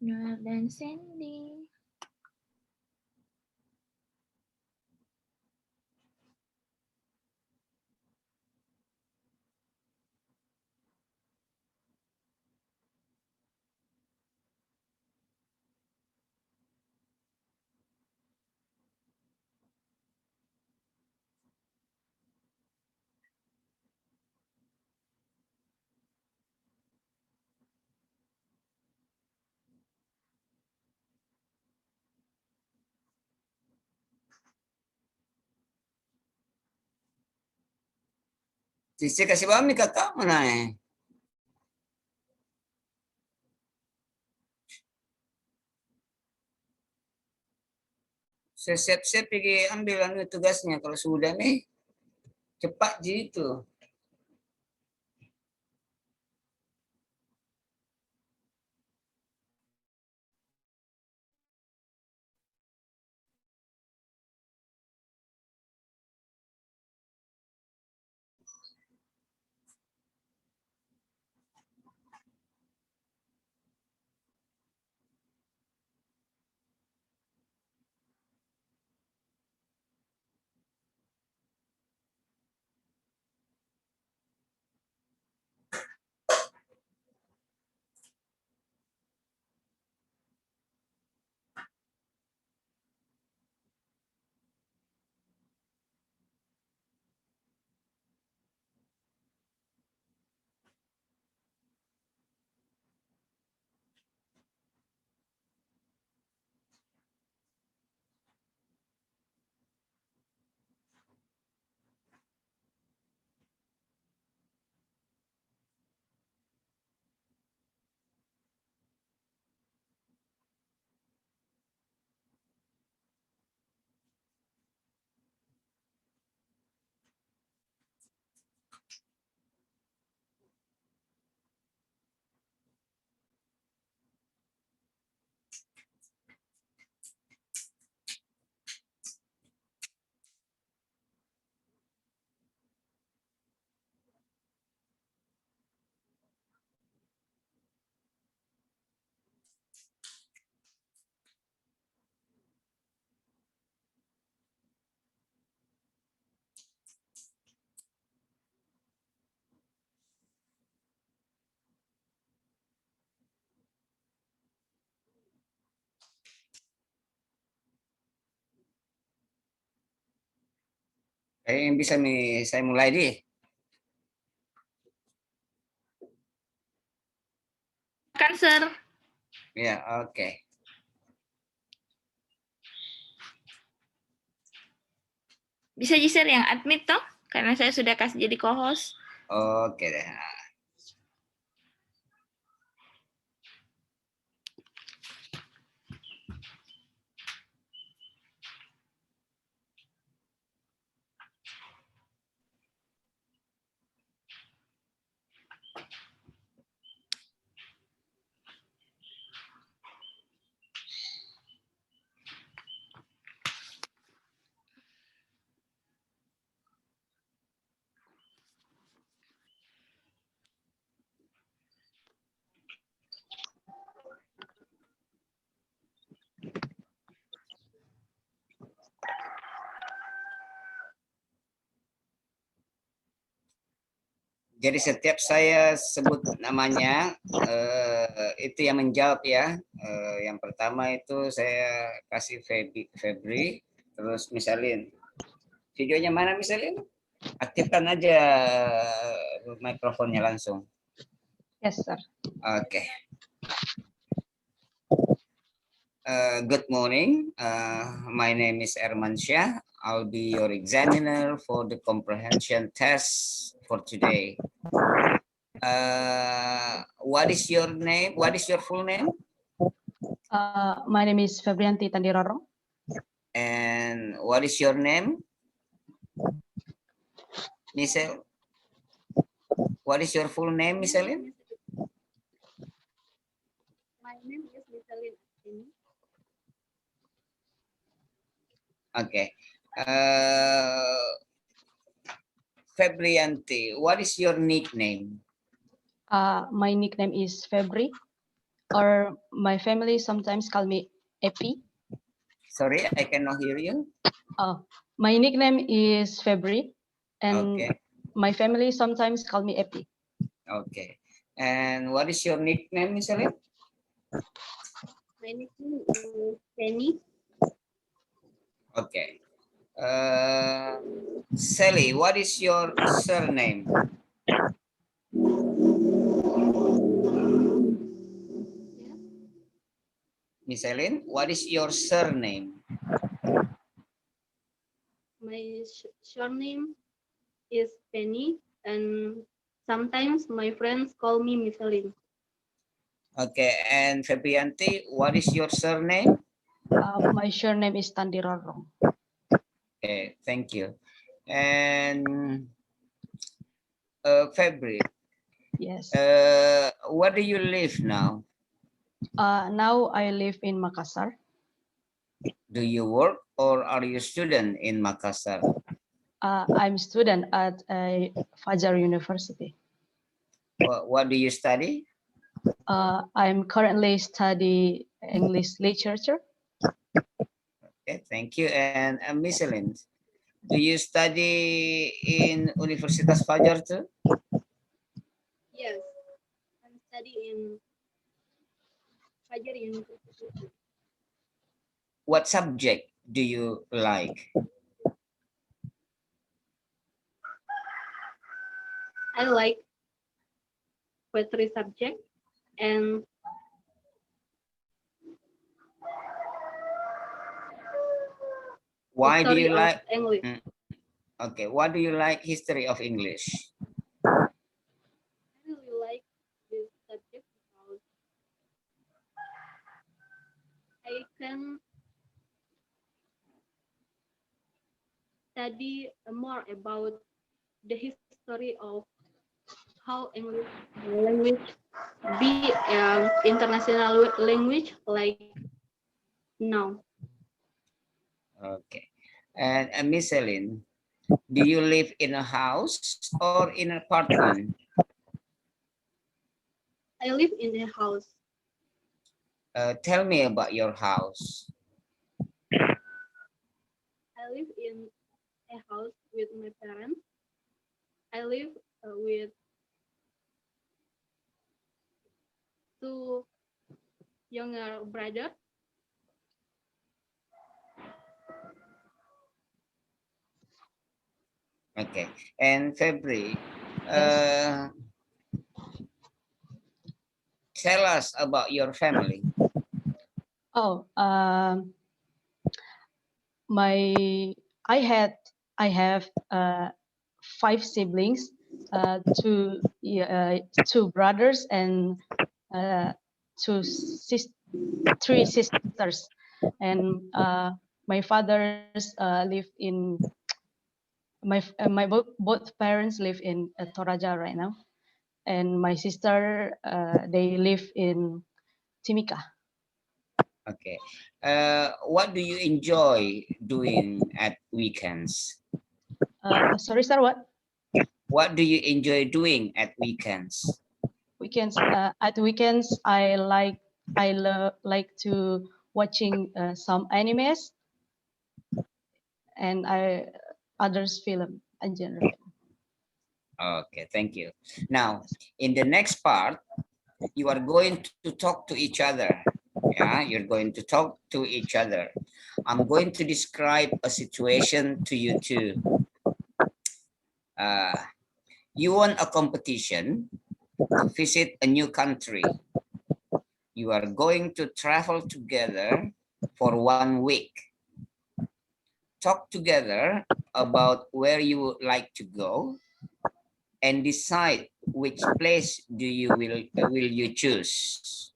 Noel dan Sandy. Sisi kasih paham nih kakak mana ya? Saya siap-siap pergi ambil tugasnya. Kalau sudah nih cepat gitu. Yang bisa nih saya mulai deh. Kan, Sir. Ya, oke. Bisa Sir yang admit toh? Karena saya sudah kasih jadi co-host. Oke deh. Jadi setiap saya sebut namanya, itu yang menjawab ya. Yang pertama itu saya kasih Febri, terus misalin, videonya mana misalin? Aktifkan aja mikrofonnya langsung. Yes, sir. Oke. Good morning. My name is Ermansyah. I'll be your examiner for the comprehension test for today. What is your name? What is your full name? My name is Febrianti Tandiroro. And what is your name? Michelle? What is your full name, Michelle? My name is Michelle. Okay. Febrianti, what is your nickname? My nickname is Febri. or my family sometimes call me Epi. Sorry, I cannot hear you. Oh, my nickname is Febri, and Okay, my family sometimes call me Epi. okay. And what is your nickname, Miss Ellen? My nickname is Penny. Okay. Sally, what is your surname? Miss Ellen, what is your surname? My surname is Penny, and sometimes my friends call me Michelin. Okay, and Febrianti, what is your surname? My surname is Tandirorong. Okay, thank you. And Febri, Yes. where do you live now? Now I live in Makassar. Do you work or are you a student in Makassar? I'm student at Fajar University. What do you study? I'm currently study English literature. Okay, thank you. And Miss Ellen, do you study in Universitas Fajar too? Yes, I'm studying Fajar University. What subject do you like? I like poetry subject and Why do history you of like? English. Okay, what do you like history of English? I really like this subject because I can study more about the history of how English language be an international language like now. Okay, and Miss Celine, do you live in a house or in an apartment? I live in a house. Tell me about your house. I live in a house with my parents. I live with two younger brothers. Okay, and February, Yes. tell us about your family. Oh, my I have 5 siblings, two brothers and two sis 3 sisters, and my fathers live in my both parents live in Toraja right now, and my sister they live in Timika. Okay, what do you enjoy doing at weekends? Sorry, sir, what? What do you enjoy doing at weekends? Weekends. At weekends, like to watching some animes and others film in general. Okay, thank you. Now, in the next part, you are going to talk to each other. Yeah, you're going to talk to each other. I'm going to describe a situation to you too. You won a competition to visit a new country. You are going to travel together for 1 week. Talk together about where you would like to go and decide which place will you choose.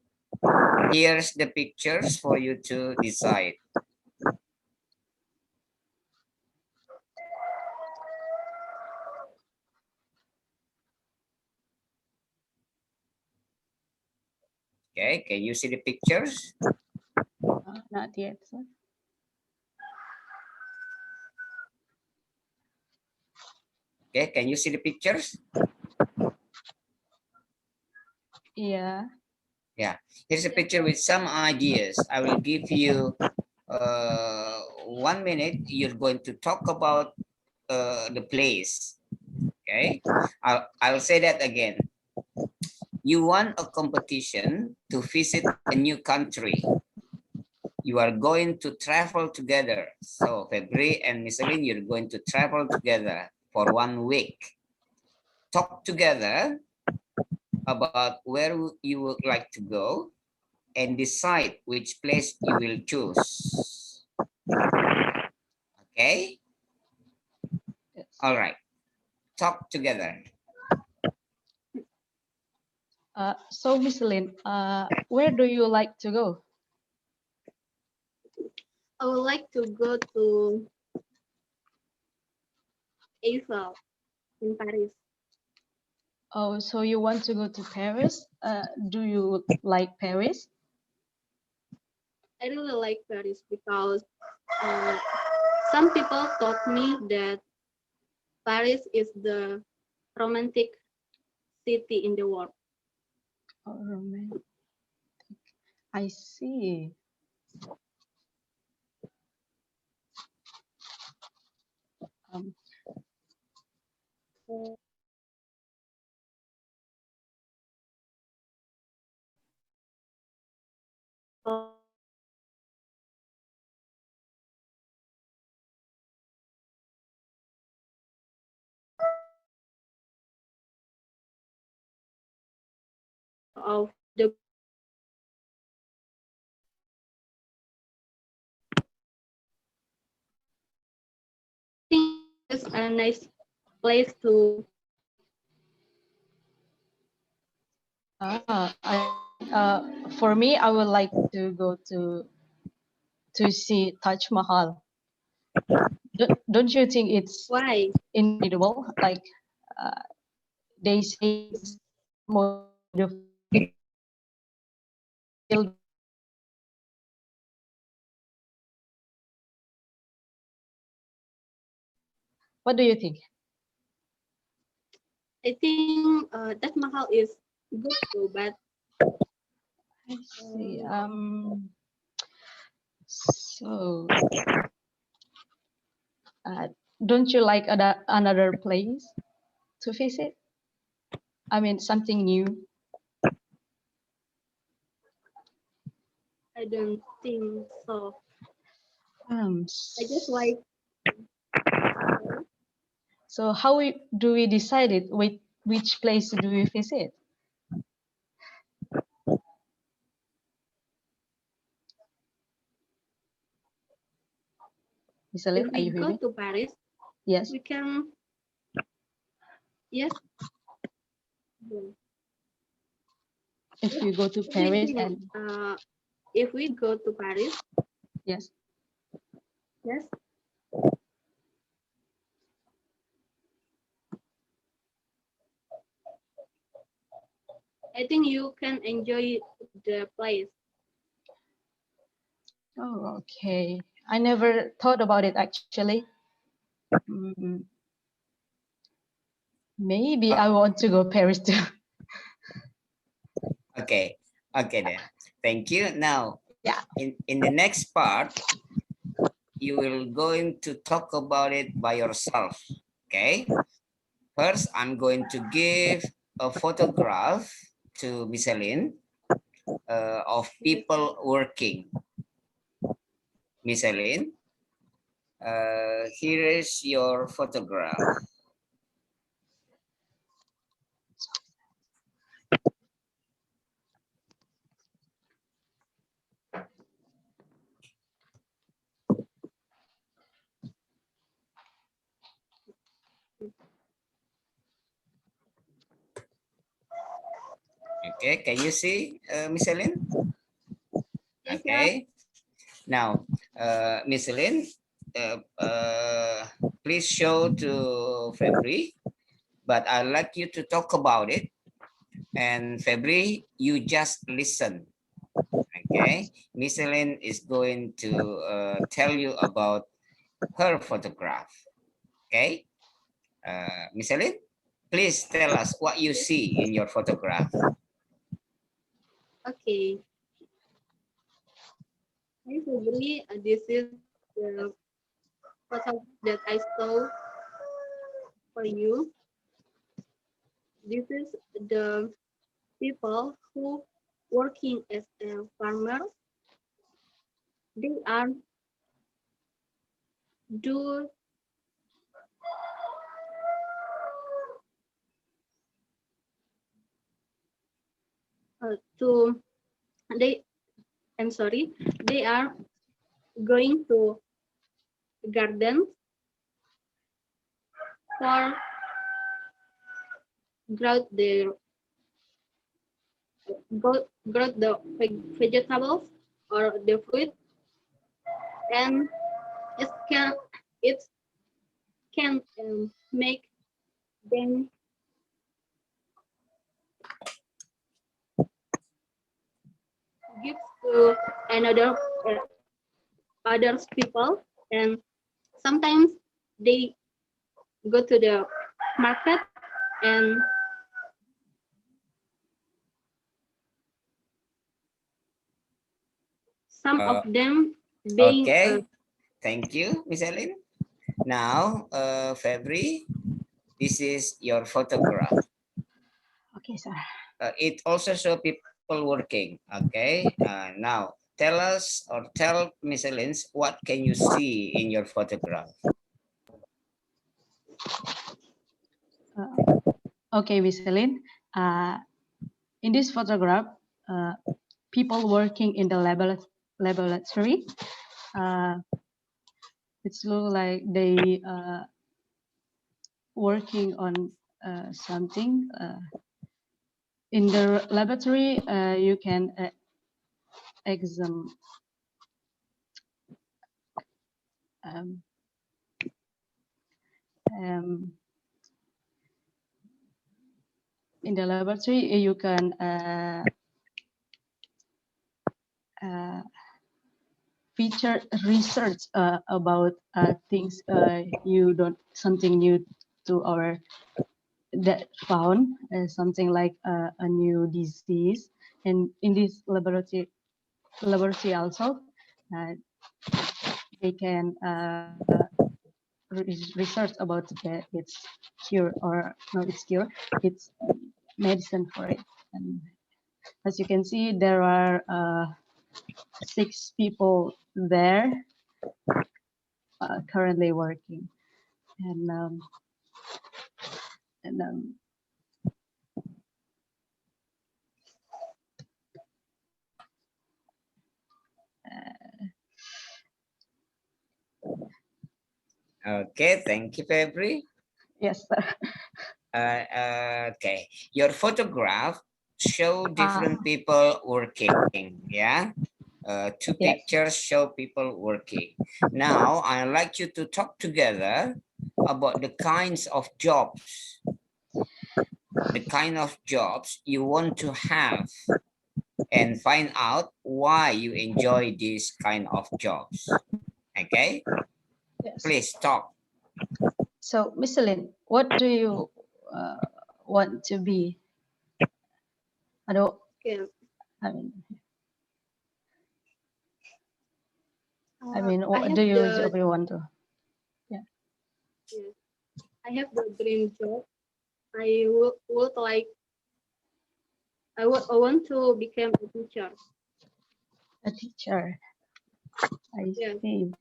Here's the pictures for you to decide. Okay, can you see the pictures? Not yet, sir. Okay, can you see the pictures? Yeah. Here's a picture with some ideas. I will give you 1 minute. You're going to talk about the place. Okay, I'll say that again. You want a competition to visit a new country. You are going to travel together. So February and Miss Aline, you're going to travel together for 1 week. Talk together about where you would like to go and decide which place you will choose. Okay? Yes. All right. Talk together. So, Miss Lynn, where do you like to go? I would like to go to Eiffel in Paris. Oh, so you want to go to Paris? Do you like Paris? I really like Paris because some people told me that Paris is the romantic city in the world. Oh, romantic. I see. Um, Of the thing is a nice place to for me, I would like to go to see Taj Mahal. Don't you think it's why incredible? Like they say it's most beautiful. What do you think? I think Taj Mahal is good too, but I see. So, don't you like another place to visit? I mean, something new. I don't think so. Um, I just like So how do we decide it? Which place do we visit? Miss if Aline, are we you go hearing? to Paris, Yes. we can yes. If you go to If we Paris think, and if we go to Paris, yes. yes, I think you can enjoy the place. Oh, okay. I never thought about it actually. Mm, maybe I want to go Paris too. Okay. Okay then. Thank you. Now, Yeah. in the next part, you will going to talk about it by yourself. Okay. First, I'm going to give a photograph to Miss Aline of people working. Miss Aline, here is your photograph. Okay, can you see Miss Aline? Yes, Okay. Now, Miss Aline, please show to February, but I'd like you to talk about it. And February, you just listen. Okay, Miss Aline is going to tell you about her photograph. Okay, Miss Aline, please tell us what you see in your photograph. Okay. I agree. This is the photo that I saw for you. This is the people who working as a farmer. They are do to they. I'm sorry. They are going to gardens for grow their grow the vegetables or the fruit, and it can it can make them give to another others people, and sometimes they go to the market and some of them being Okay, thank you, Miss Ellen. Now, Febri, this is your photograph. Okay, sir. It also show people working. Okay, now tell us or tell Miss Ellen what can you see in your photograph. Okay, Miss Celine. In this photograph, people working in the laboratory. It's look like they working on something. In the laboratory, you can examine. Um, in the laboratory, you can feature research about things you don't something new to our that found something like a new disease, and in this laboratory also they can research about its cure or no its cure its medicine for it. And as you can see, there are 6 people there currently working, and and Okay, thank you, Febri. yes, sir. Okay, your photograph show different people working. Yeah, 2 Yes. pictures show people working. Now I'd like you to talk together about the kinds of jobs, you want to have, and find out why you enjoy these kind of jobs. Okay, Yes. please talk. So, Miss Celine, what do you want to be? I don't. okay. I mean, I what have do you the job you want to? yes, I have the dream job. I would like I want to become a teacher. A teacher. I Yes. see.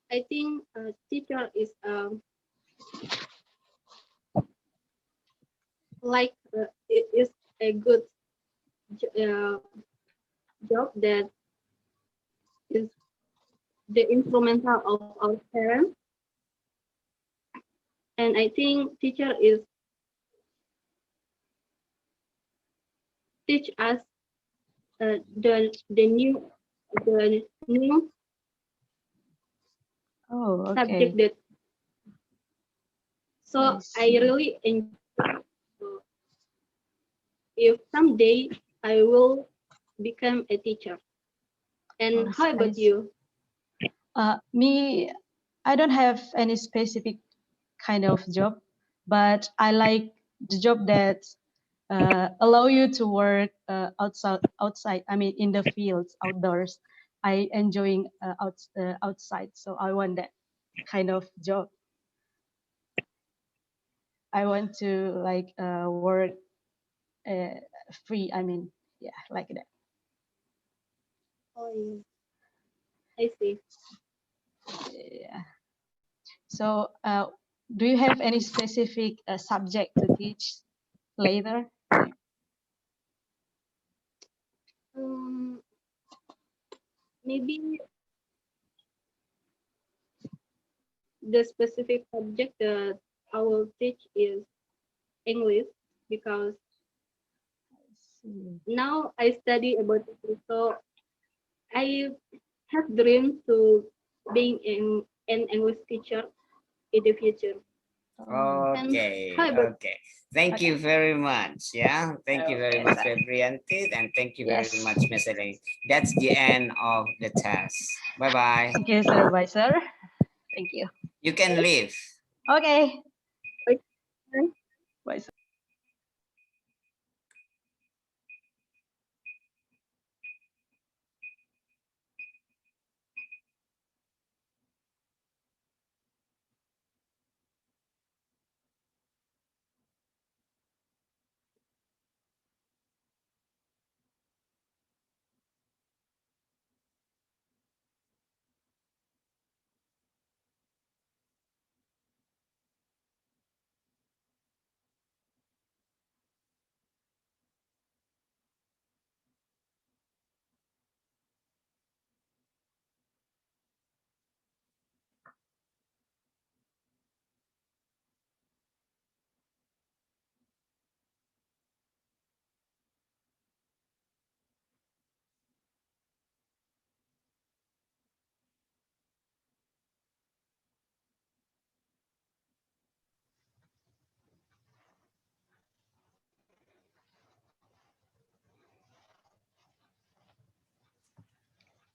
I think a teacher is like it is a good job that is the instrumental of our parents, and I think teacher is teach us the new Oh, subject okay. that so I really enjoy. So if someday I will become a teacher. And Oh, how about nice. you? Me, I don't have any specific kind of job, but I like the job that allow you to work outside. I mean, in the fields, outdoors. I enjoying outside, so I want that kind of job. I want to like work free. I mean, yeah, like that. Oh, yeah. I see. Yeah. So, do you have any specific subject to teach later? Maybe the specific subject that I will teach is English, because now I study about it. So I have dreams to being an English teacher in the future. Okay, how about- okay. Thank you very much. Yeah, thank you very Okay, much, sir. Febrianti, and thank you very Yes. much, Miss Elaine. That's the end of the test. Bye-bye. Thank you, sir. Bye, sir. Thank you. You can leave. Okay. Okay. Bye, sir.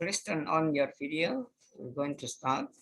Please turn on your video. We're going to start.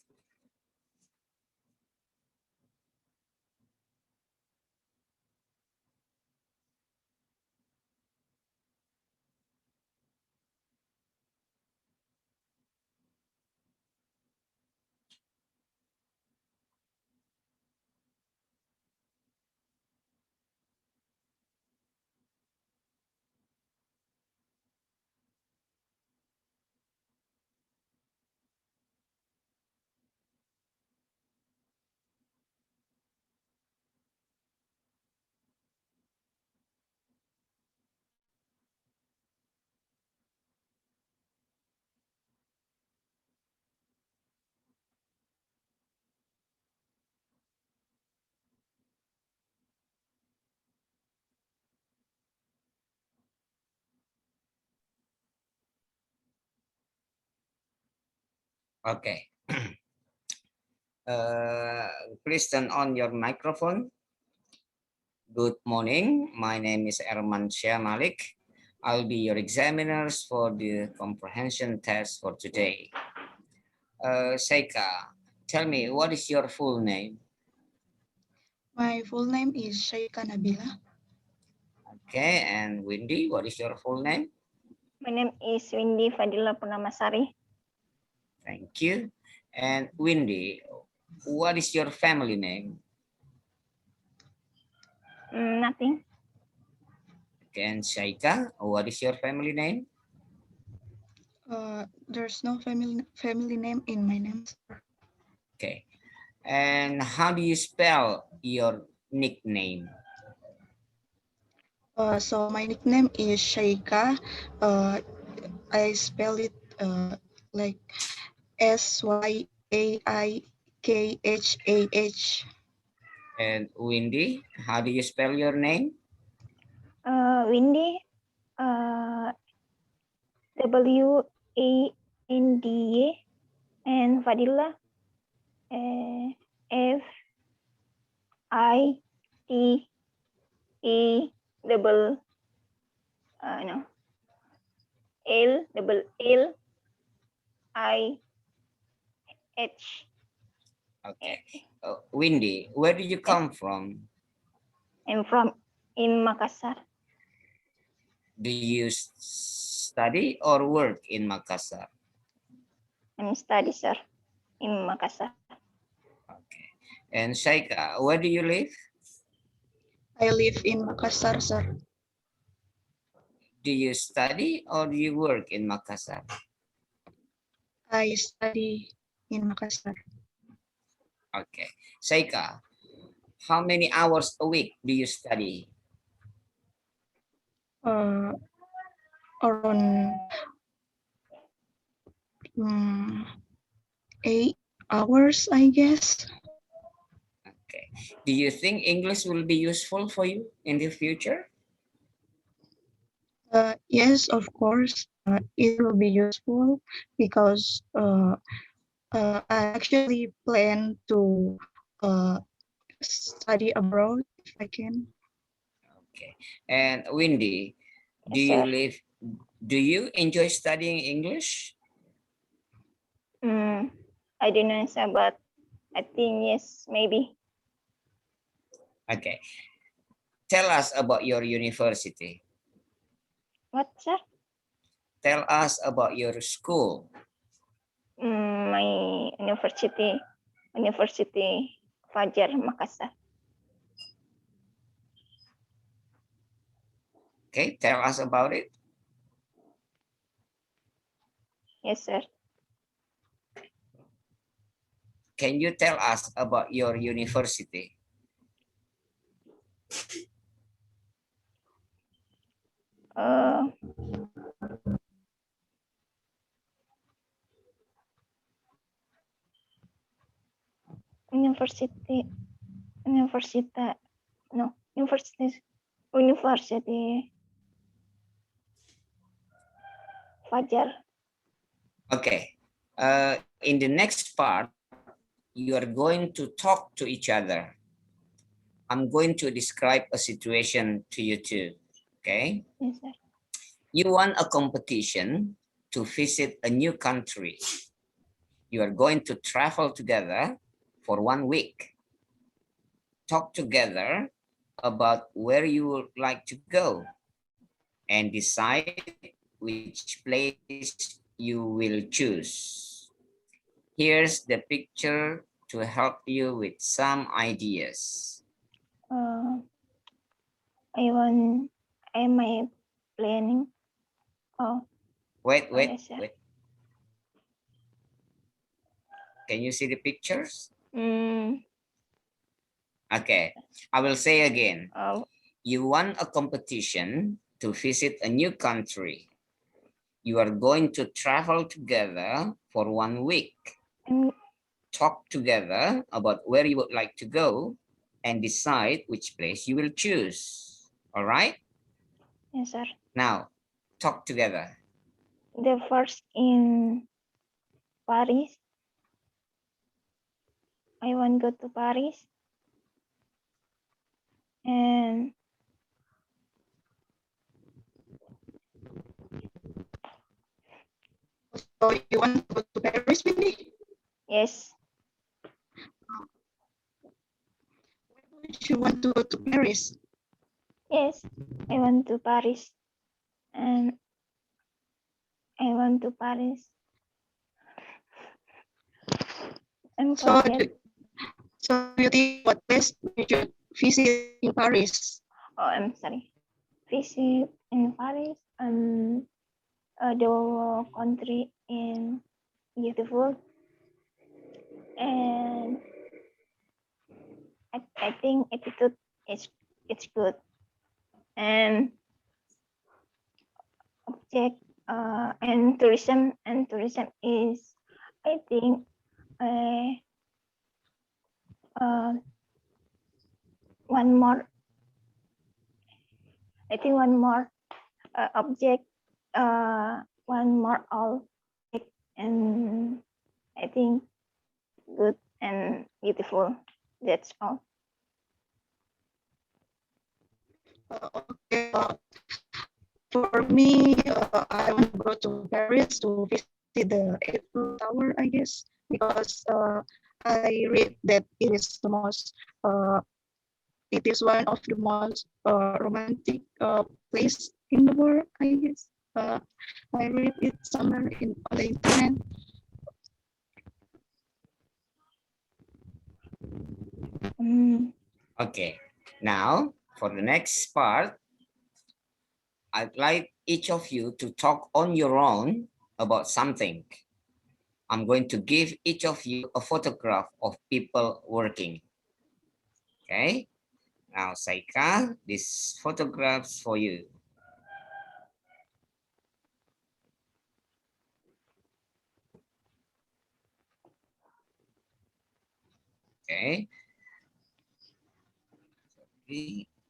Okay. Please turn on your microphone. Good morning. My name is Erman Shah Malik. I'll be your examiners for the comprehension test for today. Seika, tell me, what is your full name? My full name is Sheikha Nabila. Okay, and Windy, what is your full name? My name is Windy Fadila Purnamasari. Thank you. And Windy, what is your family name? Nothing. Okay, and Shaika, what is your family name? There's no family name in my name. Okay. And how do you spell your nickname? So my nickname is Sheikha. I spell it like Syaikkhah. And Windy, how do you spell your name? Windy. Wanda, and Fadila. Fite double no Lilih. Okay. Windy, where did you come from? I'm from in Makassar. Do you study or work in Makassar? I'm study, sir, in Makassar. Okay. And Shaika, where do you live? I live in Makassar, sir. Do you study or do you work in Makassar? I study in Makassar. Okay. Shaika, how many hours a week do you study? Around 8 hours, I guess. Okay. Do you think English will be useful for you in the future? Yes, of course. It will be useful because I actually plan to study abroad if I can. Okay. And Windy, do Yes, you sir. live? Do you enjoy studying English? I don't know, sir, but I think yes, maybe. Okay. Tell us about your university. What, sir? Tell us about your school. My University Fajar, Makassar. Okay, tell us about it. Yes, sir. Can you tell us about your university? University Fajar. Okay. In the next part, you are going to talk to each other. I'm going to describe a situation to you too. Okay. Yes, sir. You won a competition to visit a new country. You are going to travel together for 1 week. Talk together about where you would like to go and decide which place you will choose. Here's the picture to help you with some ideas. Am I planning? Oh, Wait. yes, sir. Can you see the pictures? Mm, Okay, I will say again. oh, You won a competition to visit a new country. You are going to travel together for 1 week. I'm, Talk together about where you would like to go and decide which place you will choose. All right? yes, sir. Now, talk together. The first in Paris. I want to go to Paris. And So you want to go to Paris with me? yes, Why would you want to go to Paris? yes, I want to Paris. And I want to Paris. And So, forget. so you think what place we should visit in Paris? Oh, I'm sorry. Visit in Paris and the country in beautiful. And I think attitude is it's good. And object and tourism is I think one more object one more object and I think good and beautiful. That's all. Okay. For me, I want to go to Paris to visit the Eiffel Tower, I guess, because I read that it is the most, it is one of the most romantic place in the world, I guess. I read it somewhere on the internet. Okay, now for the next part, I'd like each of you to talk on your own about something. I'm going to give each of you a photograph of people working. Okay, now Saika, this photographs for you. Okay,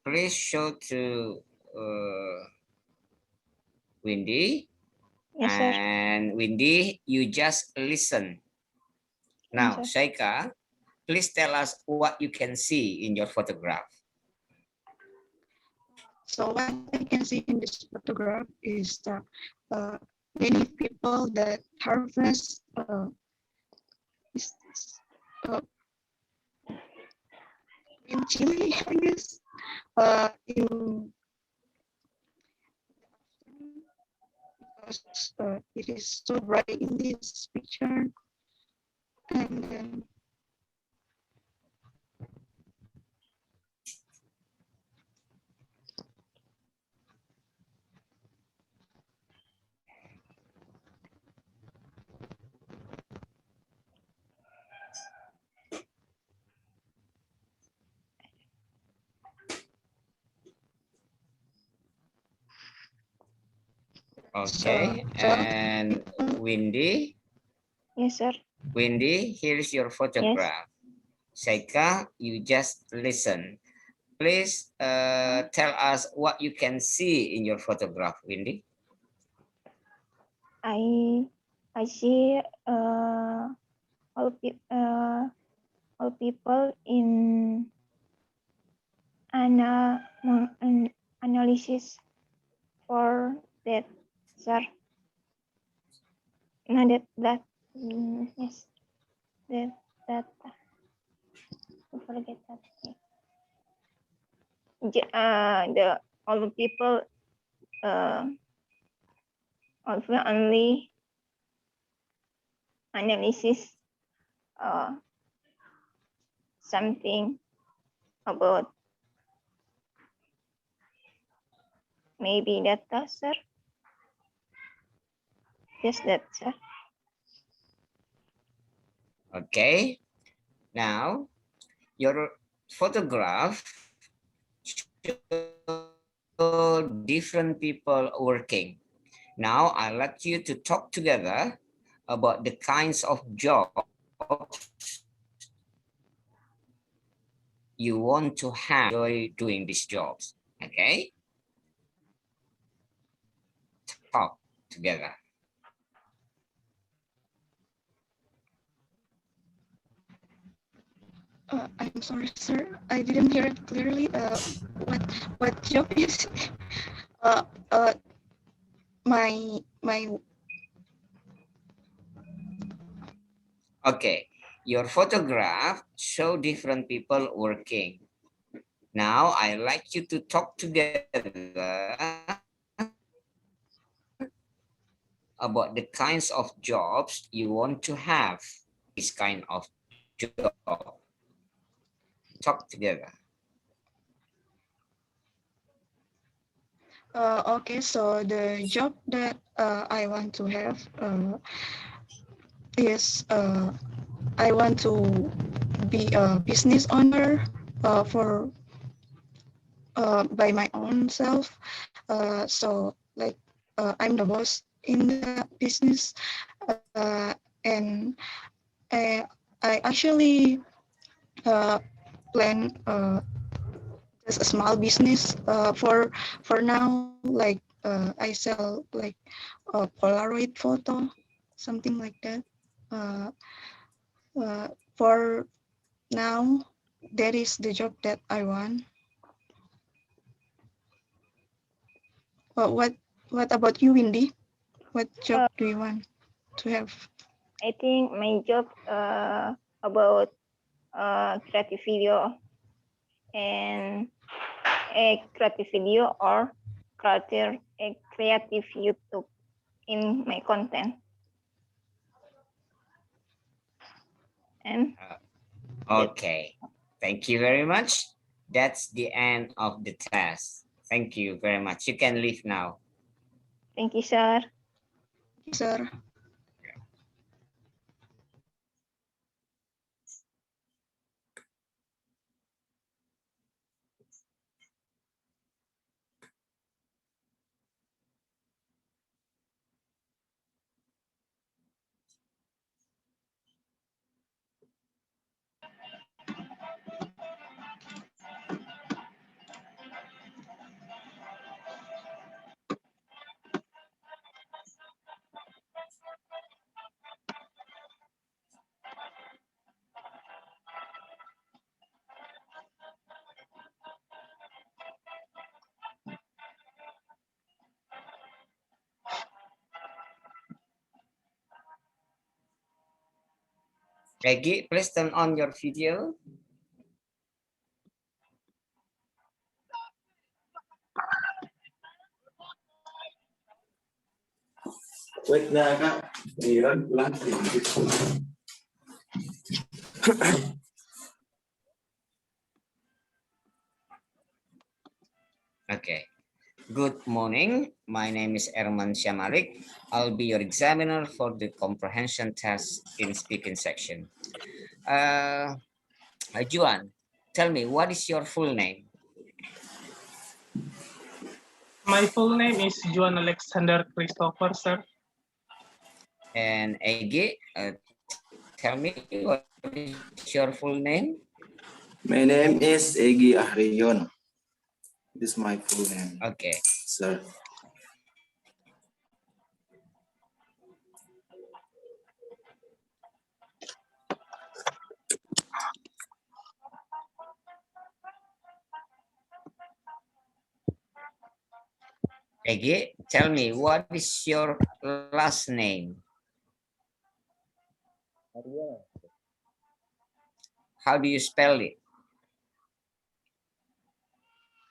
please show to Windy. Yes, sir. And Windy, you just listen. Now, Yes, Shaika, please tell us what you can see in your photograph. So what I can see in this photograph is that many people that harvest is, uh, in Chile, I guess, in because it is so bright in this picture, and then Okay, and Windy, yes, sir. Windy, here's your photograph. Shaika, you just listen. Please tell us what you can see in your photograph, Windy. I see all people in an analysis for that, sir. No, yes, that I forget that. The all the people also only analysis something about maybe data, sir. Just that, sir. Okay, now your photograph show different people working. Now I'd like you to talk together about the kinds of jobs you want to have enjoy doing these jobs. Okay, talk together. I'm sorry, sir, I didn't hear it clearly. What job is? Uh, uh, my Okay, your photograph show different people working. Now I like you to talk together about the kinds of jobs you want to have. This kind of job. Talk together. Okay, so the job that I want to have is I want to be a business owner for by my own self. So like I'm the boss in the business, and I actually plan just a small business for now. Like I sell like a Polaroid photo, something like that. Uh, for now, that is the job that I want. What about you, Windy? What job do you want to have? I think my job about creative video and a creative video or creator creative YouTube in my content. And Okay, thank you very much. That's the end of the test. Thank you very much. You can leave now. thank you, sir. Sir. Peggy, please turn on your video. Wait na kak, Iran pulang. Okay. Good morning. My name is Erman Syamalik. I'll be your examiner for the comprehension test in speaking section. Juan, tell me, what is your full name? My full name is Juan Alexander Christopher, sir. And Ege, tell me, what is your full name? My name is Egi Ahriyon. This is my full name, Okay. sir. Ege, tell me, what is your last name? How do you spell it?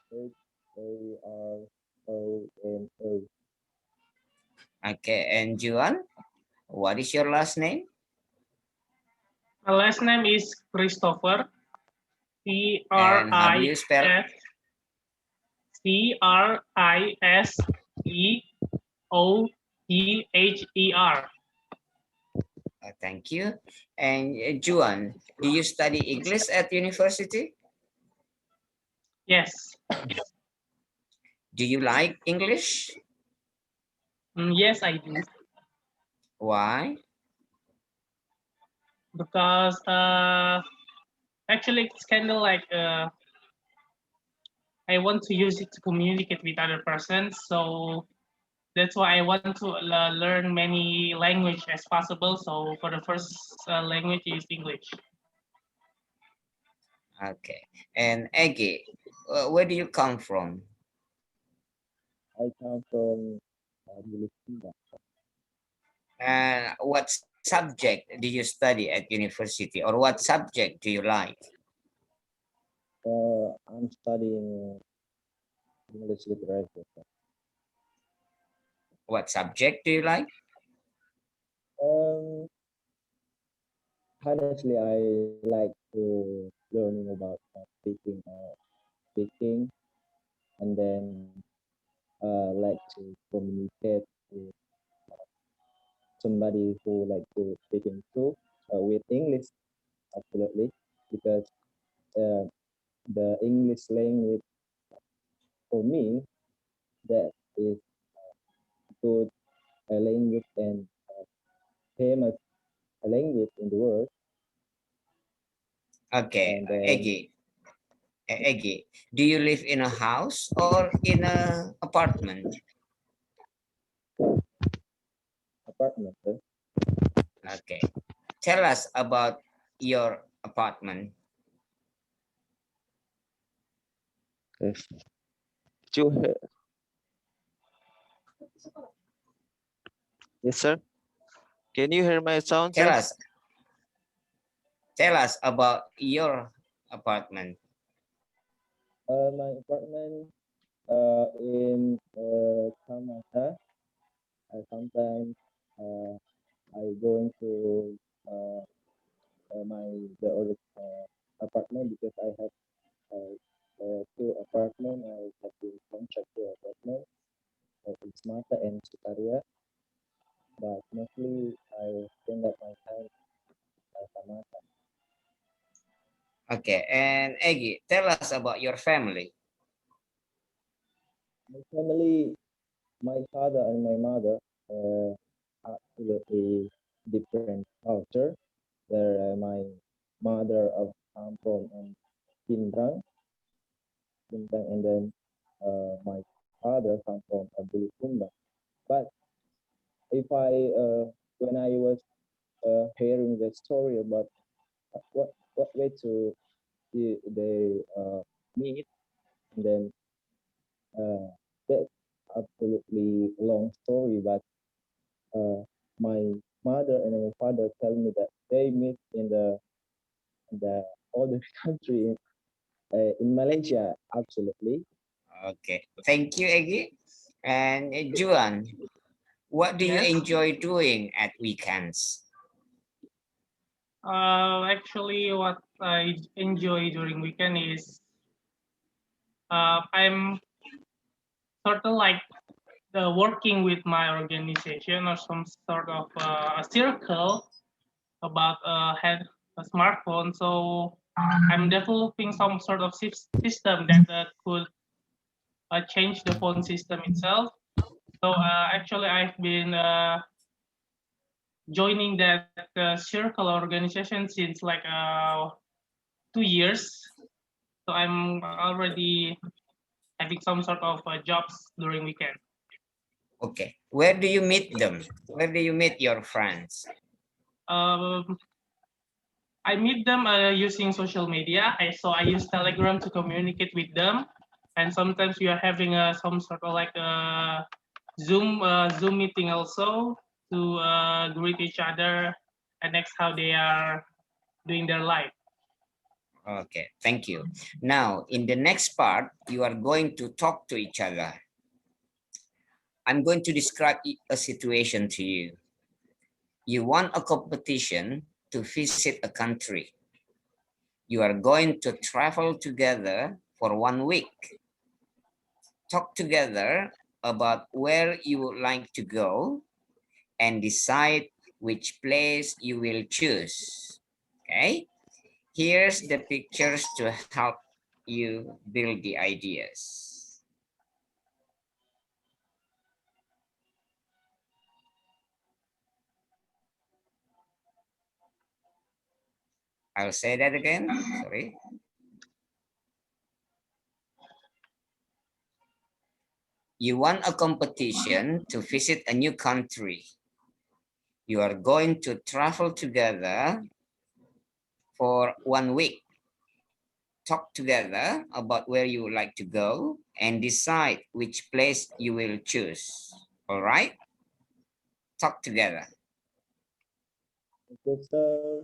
H-A-R-O-N-O. Okay, and Juan, what is your last name? My last name is Christopher. And how do you spell it? Chriseoher. Thank you. And Juan, do you study English at university? Yes. Do you like English? Yes, I do. Why? Because actually it's kind of like I want to use it to communicate with other persons. So that's why I want to learn many language as possible. So for the first language is English. Okay. And Ege, where do you come from? I come from Filipina. And what subject do you study at university, or what subject do you like? I'm studying English literature. What subject do you like? Honestly, I like to learning about speaking, and then like to communicate with somebody who like to speaking too with English, absolutely, because the English language for me that is good language and famous language in the world. Okay, And then Ege, do you live in a house or in an apartment? apartment. Okay. Tell us about your apartment. Yes. Yes, sir. Can you hear my sound? Tell us about your apartment. My apartment in Kamasa, sometimes I going to the other apartment because I have two apartment. I have to contract two apartment in Smata and Secara, but mostly I spend up my time at Samata. Okay, and Egi, tell us about your family. My family, my father and my mother, absolutely different culture. Where my mother come from Pindrang, and then my father come from Bulukumba. But if when I was hearing the story about what way to they meet, and then that's absolutely long story. But my mother and my father tell me that they meet in the other country in Malaysia. Absolutely. Okay, thank you, Egi. And Juan, what do you Yes. enjoy doing at weekends? Actually, what I enjoy during weekend is I'm sort of like working with my organization or some sort of a circle about a smartphone. So I'm developing some sort of system that could change the phone system itself. So actually, I've been joining that circle organization since like 2 years. So I'm already having some sort of jobs during weekend. Okay, where do you meet them? Where do you meet your friends? Um, I meet them using social media. I use Telegram to communicate with them, and sometimes we are having some sort of like a Zoom meeting also to greet each other and next how they are doing their life. Okay, thank you. Now, in the next part, you are going to talk to each other. I'm going to describe a situation to you. You want a competition to visit a country. You are going to travel together for 1 week. Talk together about where you would like to go and decide which place you will choose. Okay? Here's the pictures to help you build the ideas. I'll say that again. Sorry. You want a competition to visit a new country. You are going to travel together for 1 week. Talk together about where you would like to go and decide which place you will choose. All right? Talk together. Okay, so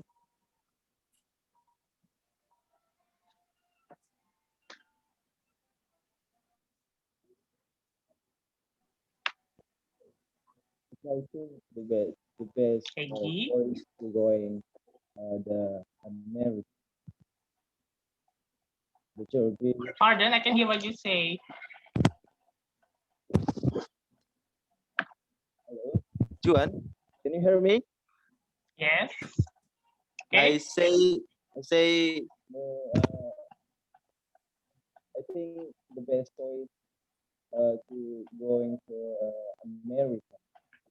I think the best Egi? choice to going the America. The Turkey. Pardon, I can hear what you say. Hello, Juan, can you hear me? Yes. I Okay. say, I think the best choice to going to America,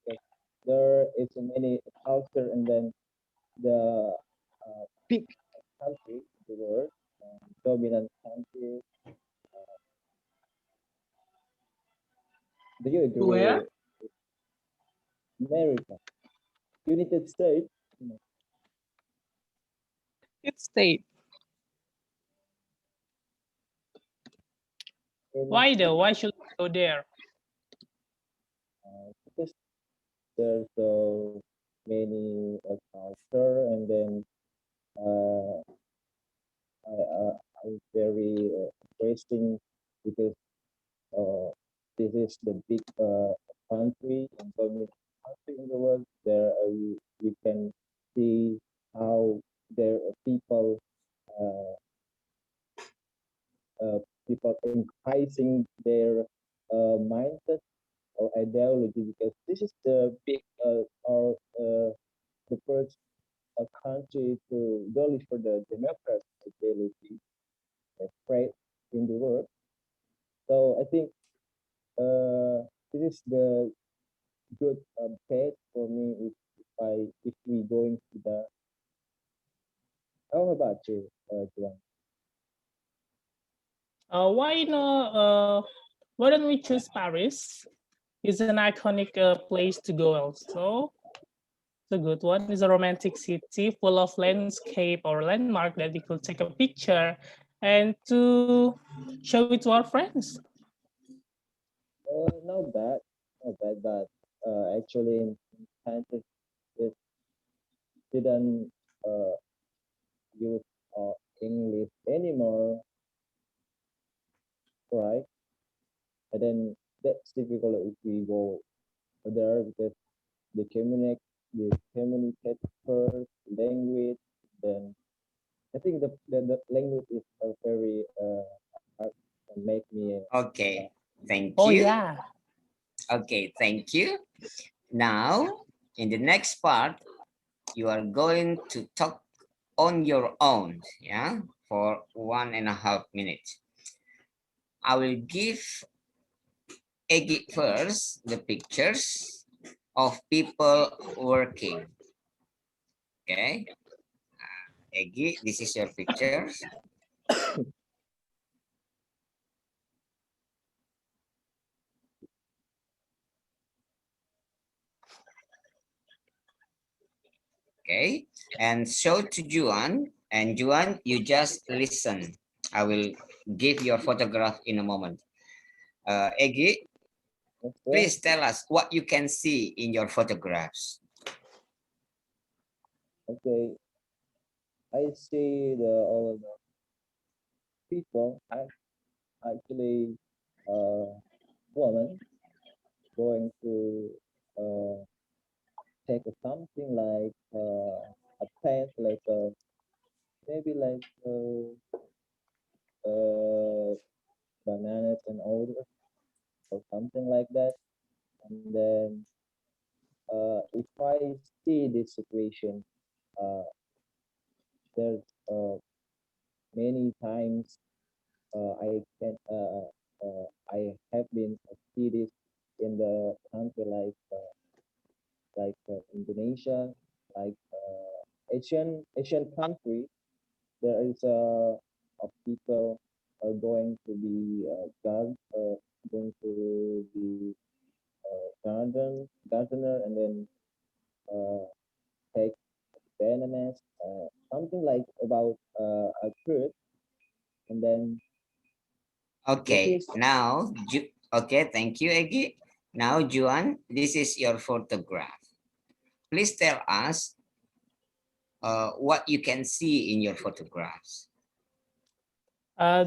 because there is so many culture, and then the big country in the world, dominant country. Do you agree? Where? with America, United States. It's state. Why though? Why should we go there? Because there's so many culture, and then I very interesting, because this is the big country and dominant country in the world. There we can see how their people uh, people enticing their mindset or ideology, because this is the big or the first country to go for the democracy ideology spread in the world. So I think this is the good path for me if we going to the. How about you, Juan? Why don't we choose Paris? It's an iconic place to go also. It's a good one. It's a romantic city full of landscape or landmark that we could take a picture and to show it to our friends. Not bad, but actually in scientists it didn't uh, use English anymore, right? And then that's difficult if we go there because they communicate first language. Then I think the language is a very hard and make me Okay, thank Oh you. yeah. Okay, thank you. Now, in the next part, you are going to talk on your own, yeah, for 1.5 minutes. I will give Eggy first the pictures of people working. Okay, Eggy, this is your pictures. Okay, and show to Juan, and Juan, you just listen. I will give your photograph in a moment. Eggy, please tell us what you can see in your photographs. Okay, I see the all the people actually woman going to take something like a plant like maybe like bananas and all or something like that. And then if I see this situation, uh, there's many times I can I have been see this in the country like Indonesia, like Asian country. There is a people going to be going to be gardener, and then uh, take bananas, something like about a fruit, and then Okay, this is now, okay, thank you, Eggy. Now, Juan, this is your photograph. Please tell us what you can see in your photographs.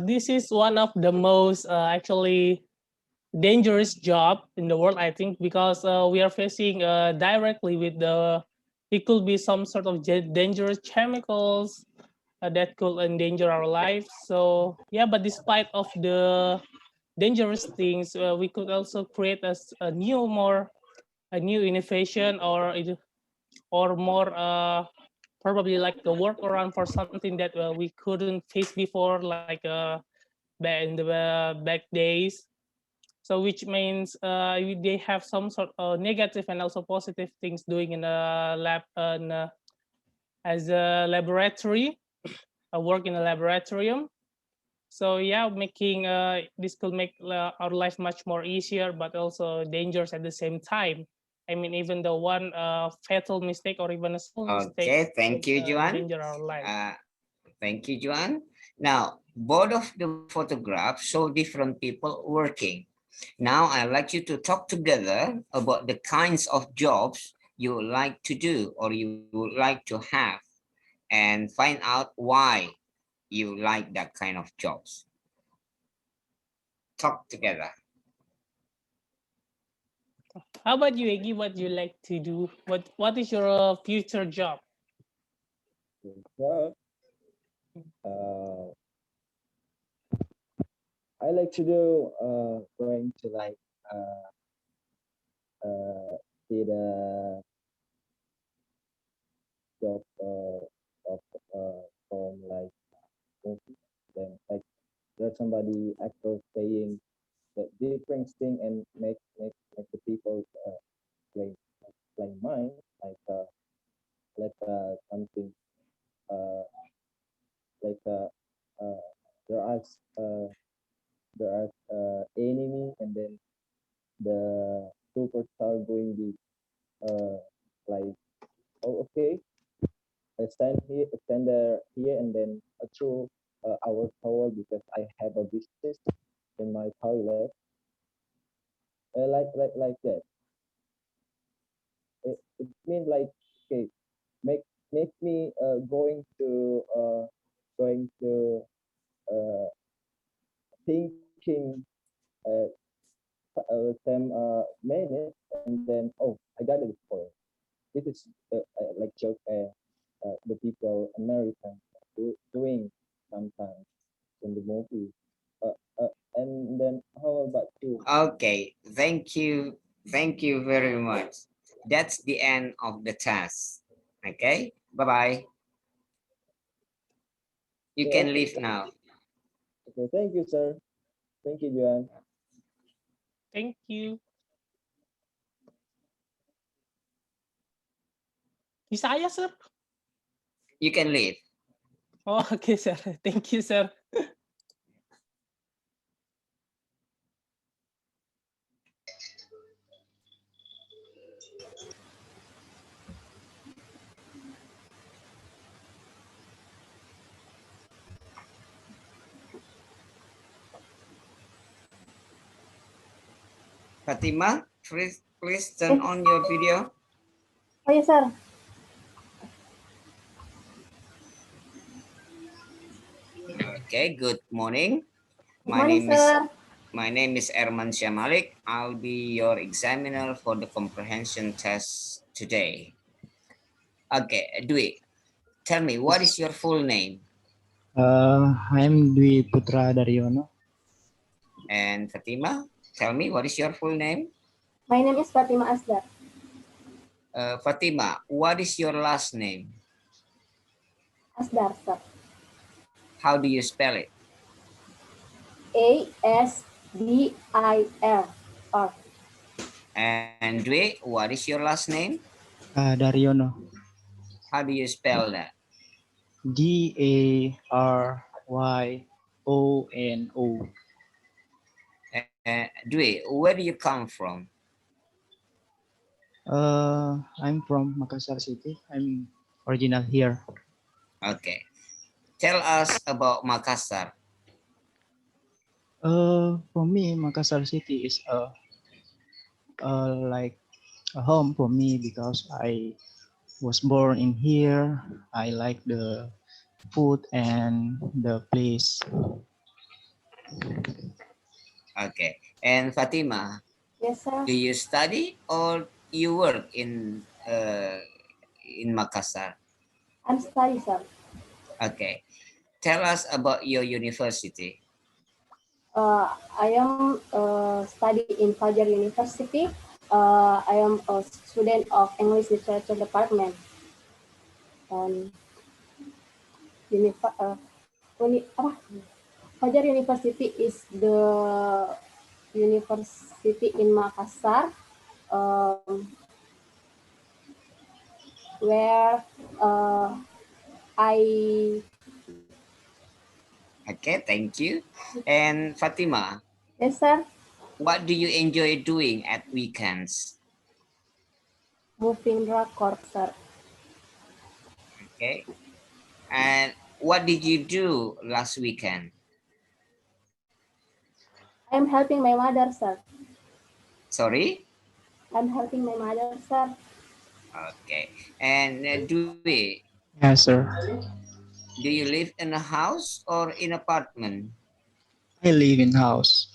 This is one of the most actually dangerous job in the world, I think, because we are facing directly with it could be some sort of dangerous chemicals that could endanger our life. So yeah, but despite of the dangerous things, we could also create a new innovation or more probably like a workaround for something that we couldn't face before, like back in the back days. So which means they have some sort of negative and also positive things doing in a lab as a laboratory, work in a laboratorium. So yeah, making this could make our life much more easier, but also dangerous at the same time. I mean, even the one fatal mistake or even a small mistake Okay, thank could you, Juan. endanger our life. Thank you, Juan. Now, both of the photographs show different people working. Now, I'd like you to talk together about the kinds of jobs you would like to do or you would like to have and find out why you like that kind of jobs. Talk together. How about you, Egi? What do you like to do? What is your future job? Well, uh, I like to do going to like see the job of from like movie. Then like there's somebody actor playing the different thing and make the people play play mine like something uh like uh there are uh there are enemy and then the superstar going the like oh okay I stand here stand there here and then through our towel because I have a business in my toilet like that it means like okay make make me going to uh thinking uh, 10 minutes and then oh I got it for this is like joke the people American doing sometimes in the movie and then how about you? Okay, thank you very much. That's the end of the task. Okay, bye bye. You Okay, can leave now. okay, thank you sir, thank you Juan. Thank you. Di saya, sir. You can leave. Oh, okay, sir. Thank you, sir. Fatima, please turn on your video. Oh yes, sir. Okay, good morning. Good morning, sir. My name is Erman Syamalik. I'll be your examiner for the comprehension test today. Okay, Dwi, tell me what is your full name? I'm Dwi Putra Daryono. And Fatima, tell me what is your full name? My name is Fatima Asdar. Fatima, what is your last name? Asdar, sir. How do you spell it? Asdir. And Dwi, what is your last name? Daryono. How do you spell that? Daryono. Dwi, where do you come from? I'm from Makassar City. I'm original here. Okay. Tell us about Makassar. For me, Makassar City is like a home for me because I was born in here. I like the food and the place. Okay. And Fatima, Yes, sir. do you study or you work in Makassar? I'm study, sir. Okay. Tell us about your university. I am study in Fajar University. I am a student of English Literature Department. And Fajar University is the university in Makassar where I. Okay, thank you. And Fatima, Yes, sir. what do you enjoy doing at weekends? Moving record, sir. Okay. And what did you do last weekend? I'm helping my mother, sir. Sorry? I'm helping my mother, sir. Okay. And Dwi, Yes, sir. do you live in a house or in apartment? I live in house.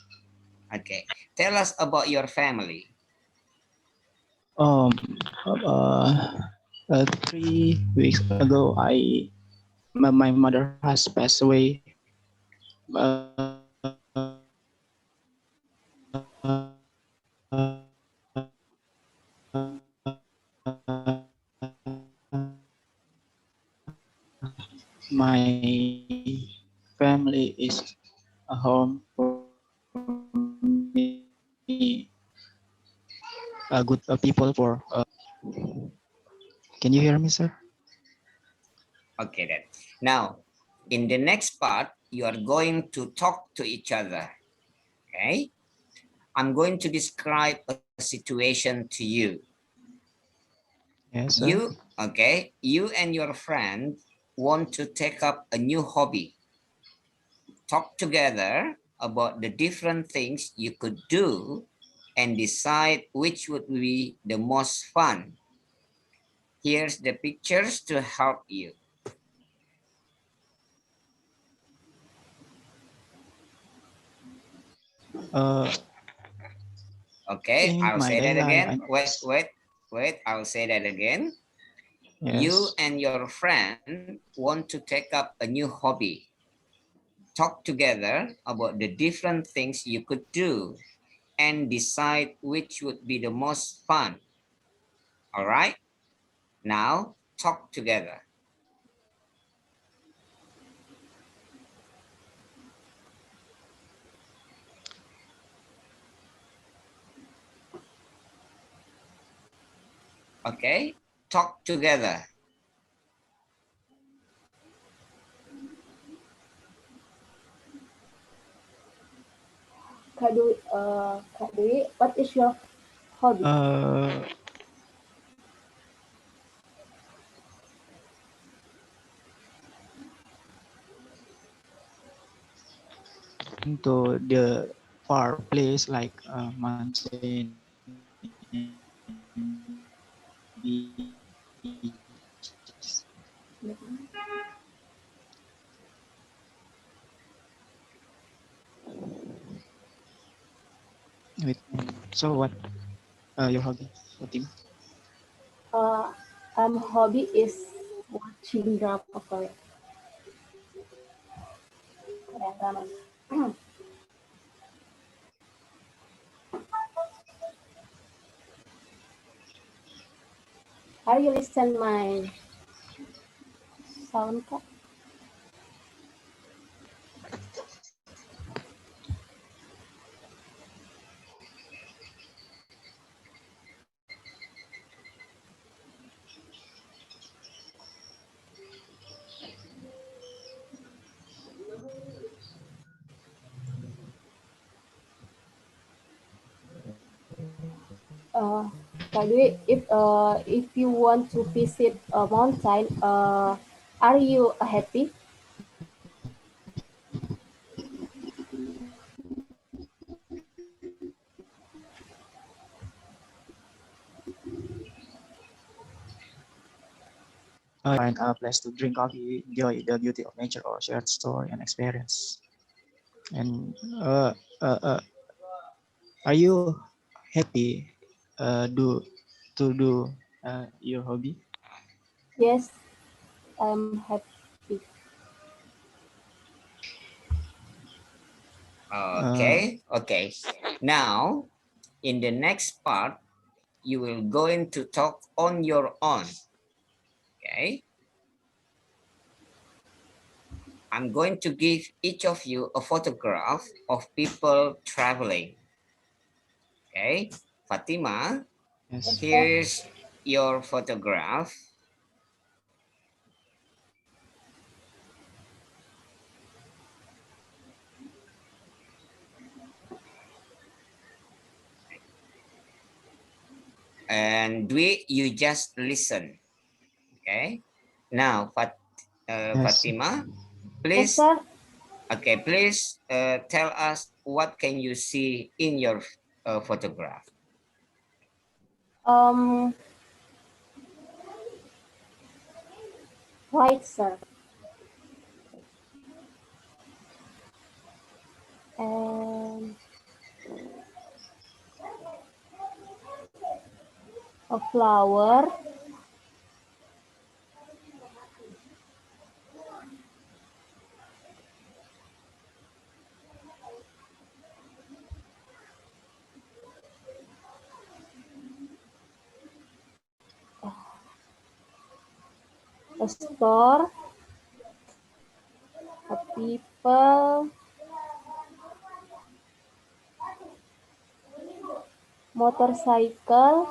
Okay. Tell us about your family. Um, 3 weeks ago, my mother has passed away. My family is a home for me, good people for. Can you hear me, sir? Okay, then. Now, in the next part, you are going to talk to each other. Okay. I'm going to describe a situation to you. Yes, sir. You and your friend want to take up a new hobby. Talk together about the different things you could do and decide which would be the most fun. Here's the pictures to help you. Okay, In I'll my say that daily life, again. Wait, I'll say that again. You yes. and your friend want to take up a new hobby. Talk together about the different things you could do and decide which would be the most fun. All right? Now, talk together. Okay? Talk together. Kak Dwi, what is your hobby? To the far place like mountain, beaches. Wait, so what? Your hobby, Fatima? Hobby is watching drama Korea. Korean dramas. Are you listen my sound, Kak? Kak Dwi, if you want to visit a mountain, are you happy? Find a place to drink coffee, enjoy the beauty of nature, or share story and experience. And are you happy do your hobby? Yes, I'm happy. Okay. Now, in the next part, you will going to talk on your own. Okay. I'm going to give each of you a photograph of people traveling. Okay. Fatima, Yes. here's your photograph. And Dwi, you just listen. Okay. Now, Yes. Fatima, Yes, please. sir. Okay, please tell us what can you see in your photograph. Right, sir. And flower, a store, a people, motorcycle,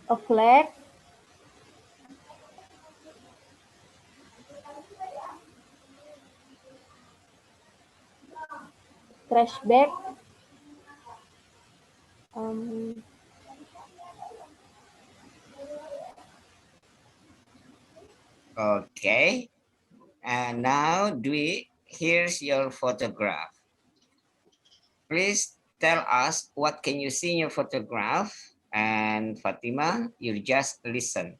a flag, trash bag, um, Okay. And now, Dwi, here's your photograph. Please tell us what can you see in your photograph. And Fatima, you just listen.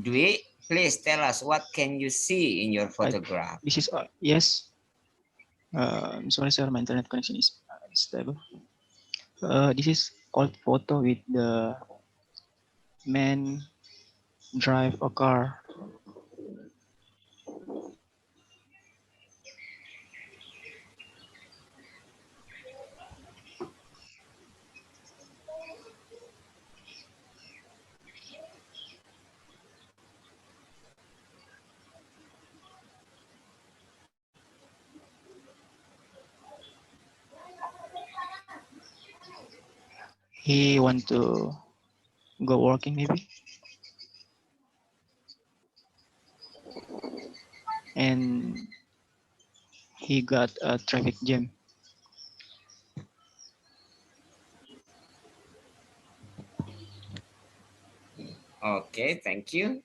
Dwi, please tell us what can you see in your photograph. This is yes. Sorry, sir, my internet connection is stable. This is old photo with the man drive a car. He want to go working maybe, and he got a traffic jam. Okay, thank you.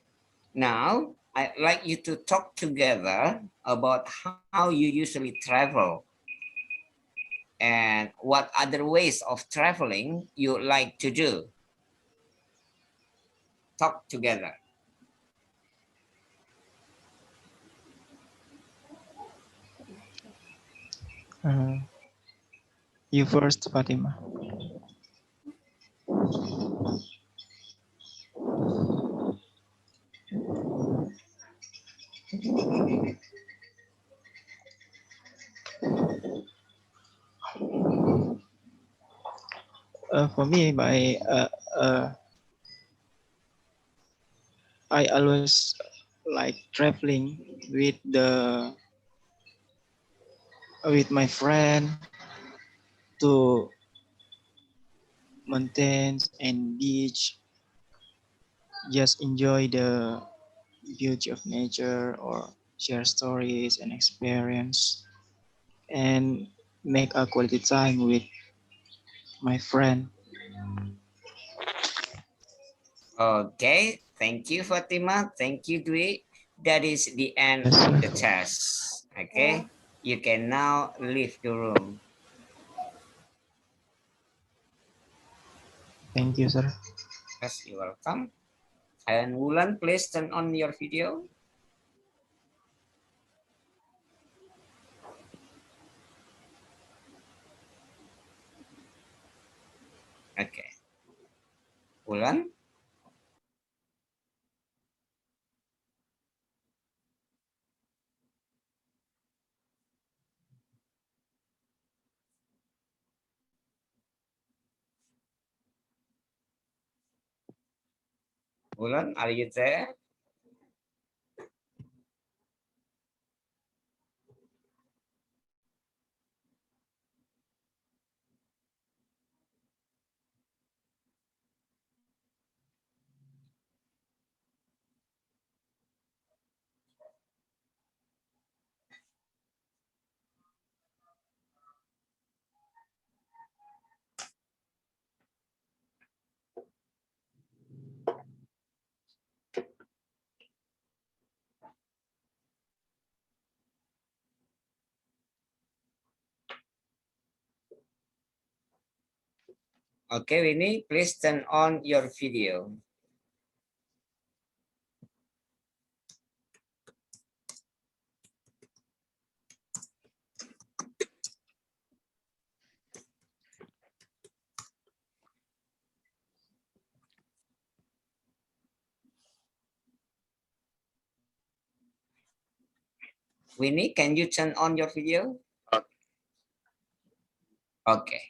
Now, I'd like you to talk together about how you usually travel and what other ways of traveling you like to do. Talk together. You first, Fatima. For me, I always like traveling with my friend to mountains and beach. Just enjoy the beauty of nature or share stories and experience and make a quality time with my friend. Okay, thank you, Fatima. Thank you, Dwi. That is the end of the test. Okay, you can now leave the room. Thank you, sir. Yes, you're welcome. And Wulan, please turn on your video. Okay. Wulan? Wulan, are you there? Okay, Winnie, please turn on your video. Winnie, can you turn on your video? Okay.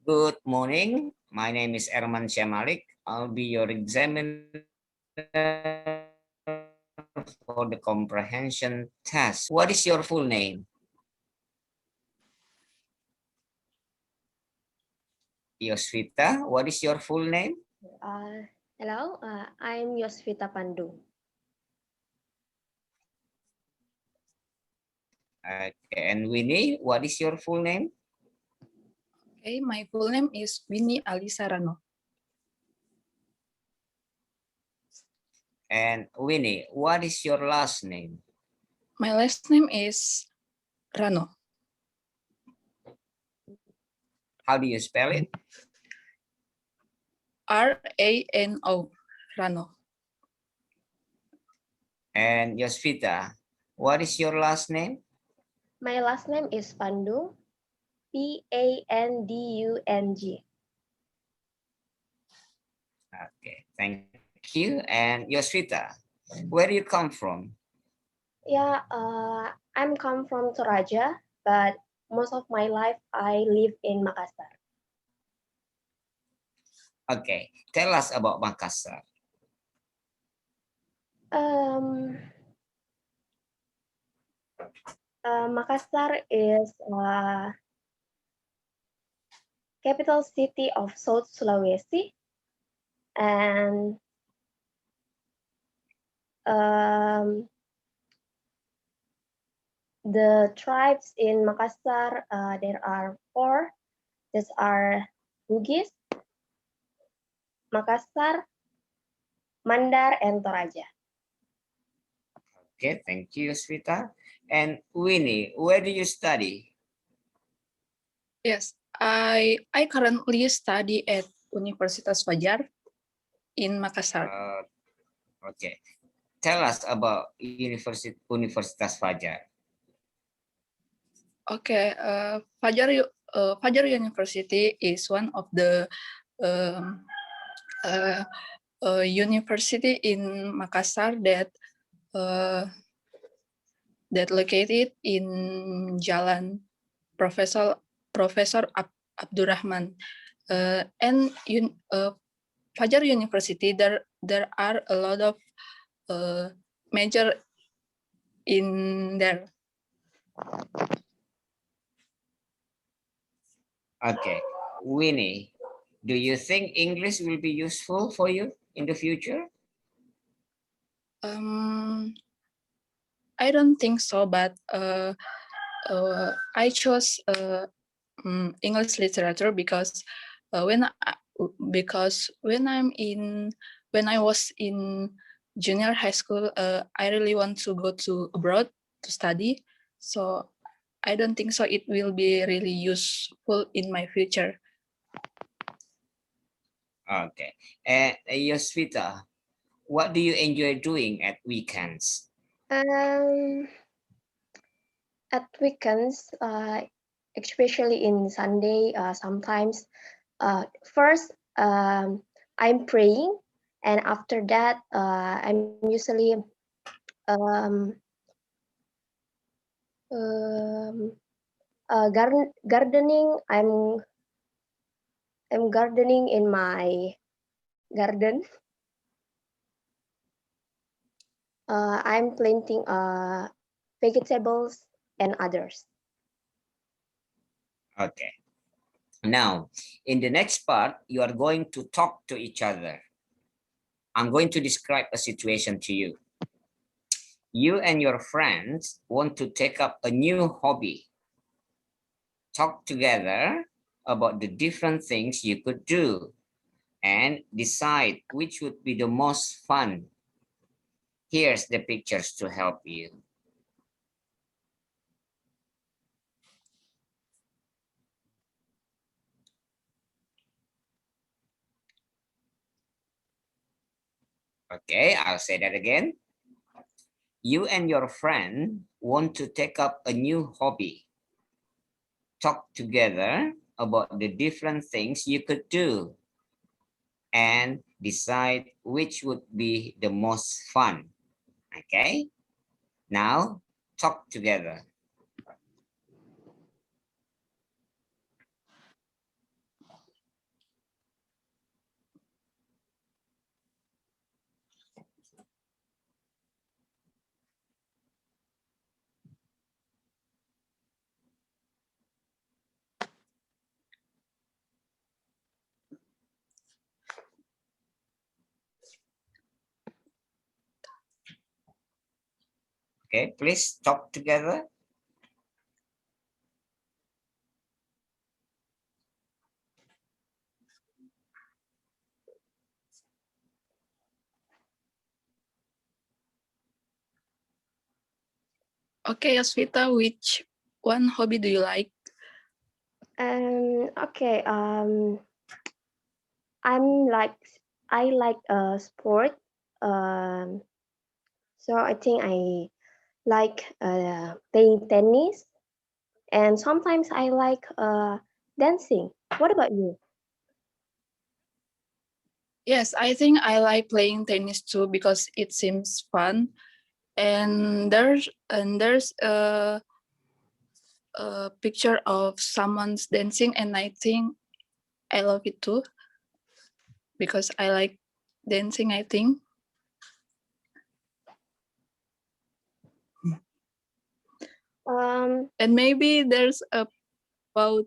Good morning. My name is Erman Syamalik. I'll be your examiner for the comprehension test. What is your full name? Yosvita, what is your full name? Hello, I'm Yosvita Pandu. Okay, and Winnie, what is your full name? Okay, my full name is Winnie Alisa Rano. And Winnie, what is your last name? My last name is Rano. How do you spell it? R-A-N-O, Rano. And Yosvita, what is your last name? My last name is Pandu, P-A-N-D-U-N-G. Okay, thank you. And Yosvita, where do you come from? Yeah, I'm come from Toraja, but most of my life I live in Makassar. Okay, tell us about Makassar. Makassar is capital city of South Sulawesi, and the tribes in Makassar, there are 4. These are Bugis, Makassar, Mandar, and Toraja. Okay, thank you, Yosvita. And Winnie, where do you study? Yes, I currently study at Universitas Fajar in Makassar. Okay, tell us about Universitas Fajar. Okay, Fajar University is one of the university in Makassar that located in Jalan Profesor Abdurrahman. And Fajar University, there are a lot of major in there. Okay, Winnie, do you think English will be useful for you in the future? I don't think so, but I chose English literature because when I was in junior high school, I really want to go to abroad to study. So I don't think so it will be really useful in my future. Okay, and Yosvita, what do you enjoy doing at weekends? At weekends, especially in Sunday, sometimes first I'm praying, and after that I'm usually gardening. I'm gardening in my garden. I'm planting vegetables and others. Okay. Now, in the next part, you are going to talk to each other. I'm going to describe a situation to you. You and your friends want to take up a new hobby. Talk together about the different things you could do and decide which would be the most fun. Here's the pictures to help you. Okay, I'll say that again. You and your friend want to take up a new hobby. Talk together about the different things you could do and decide which would be the most fun. Okay, now talk together. Okay, please talk together. Okay, Yosvita, which one hobby do you like? Okay. I like sport. Um, so I think I like playing tennis, and sometimes I like dancing. What about you? Yes, I think I like playing tennis too because it seems fun. And there's a picture of someone's dancing, and I think I love it too because I like dancing, I think. And maybe there's about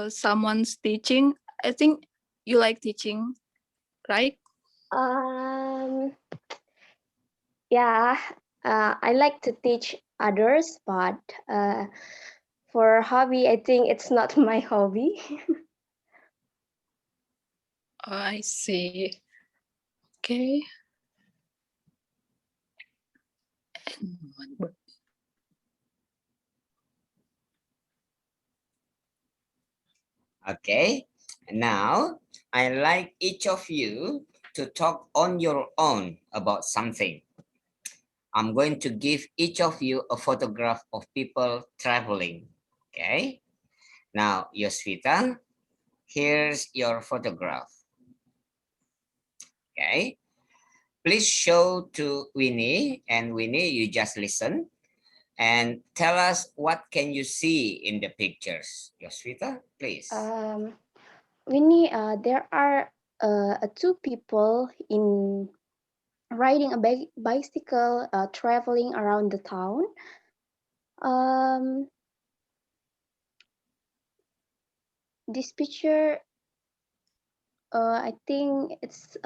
someone's teaching. I think you like teaching, right? Yeah, I like to teach others, but for hobby, I think it's not my hobby. I see. Okay. Okay, now I like each of you to talk on your own about something. I'm going to give each of you a photograph of people traveling. Okay, now Yosvita, here's your photograph. Okay, please show to Winnie, and Winnie, you just listen and tell us what can you see in the pictures. Yosvita, please. Winnie, there are two people in riding a bicycle, traveling around the town. This picture, I think it's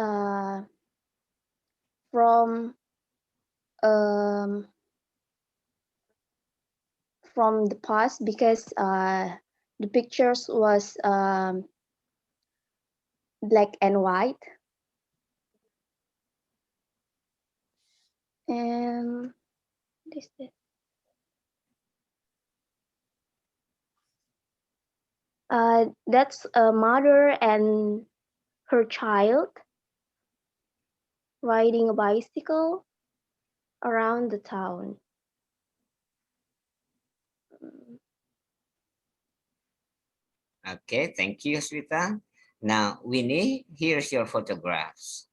from the past because the pictures was black and white. And this is that's a mother and her child riding a bicycle around the town. Okay, thank you, Swita. Now, Winnie, here's your photographs.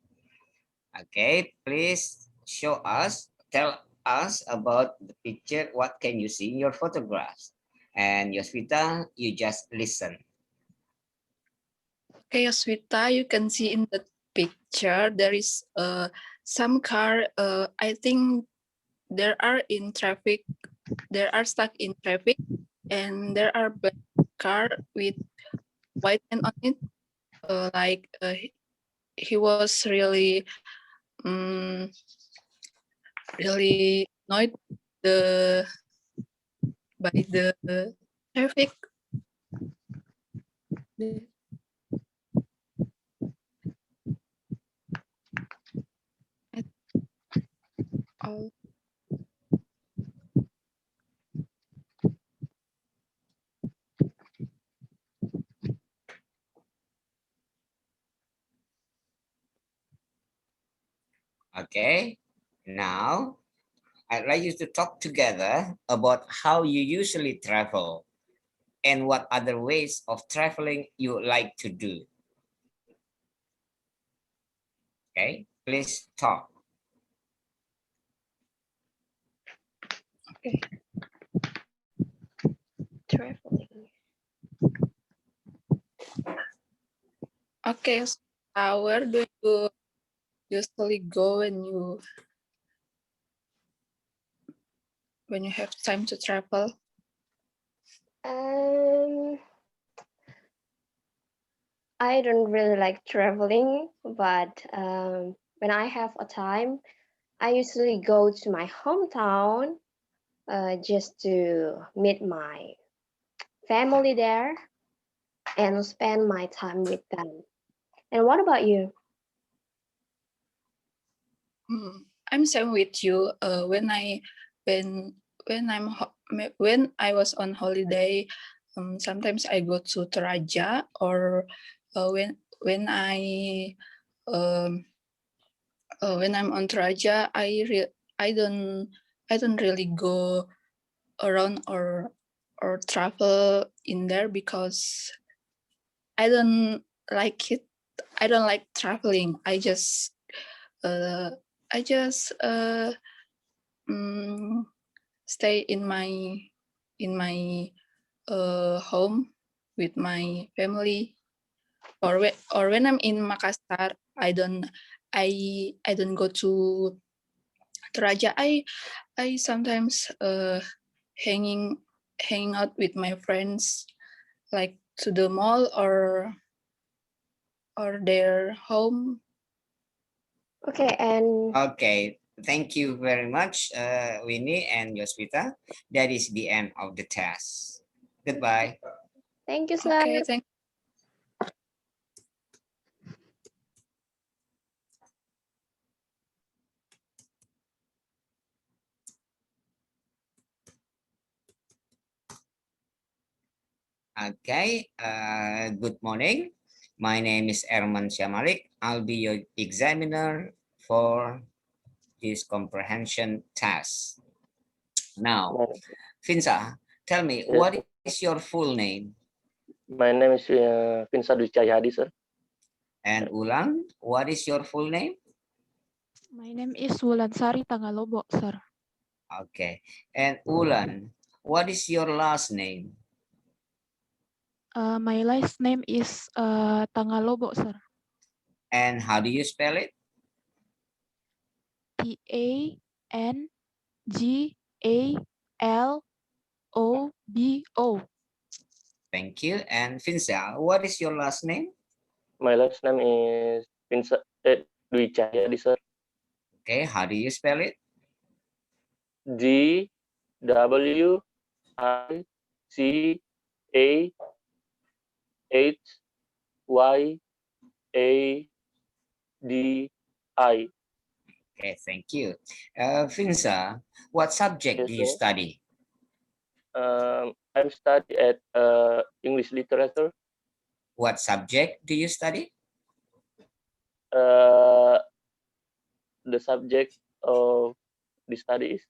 Okay, please show us, tell us about the picture. What can you see in your photographs? And Yosvita, you just listen. Okay, Yosvita, you can see in the picture there is some car. I think there are in traffic. There are stuck in traffic, and there are black car with white and on it. He was really, really annoyed by the traffic. Oh. Okay, now I'd like you to talk together about how you usually travel and what other ways of traveling you like to do. Okay, please talk. Okay. Traveling. Okay, so where do you usually go when you have time to travel? I don't really like traveling, but when I have a time, I usually go to my hometown just to meet my family there and spend my time with them. And what about you? I'm same with you. When I was on holiday, sometimes I go to Toraja, or when I'm on Toraja, I don't really go around or travel in there because I don't like it. I don't like traveling. I just stay in my home with my family, or when I'm in Makassar, I don't go to Toraja. I sometimes hanging out with my friends, like to the mall or their home. Okay, and okay, thank you very much, Winnie and Yospita. That is the end of the test. Goodbye. Thank you, sir. Okay, thank. Okay, good morning. My name is Erman Syamalik. I'll be your examiner for this comprehension test. Now, Finsa, tell me, Yes. what is your full name? My name is Finsa Dwi Cahyadi, sir. And Ulan, what is your full name? My name is Wulansari Tangalobo, sir. Okay. And Ulan, what is your last name? My last name is Tangalobo, sir. And how do you spell it? Tangalobo. Thank you. And Finsa, what is your last name? My last name is Finsa Dwi Cahyadi, sir. Okay, how do you spell it? GWICAHYADI. Okay, thank you. Finsa, what subject Yes, do you sir. study? I'm studying at English literature. What subject do you study? The subject of the study is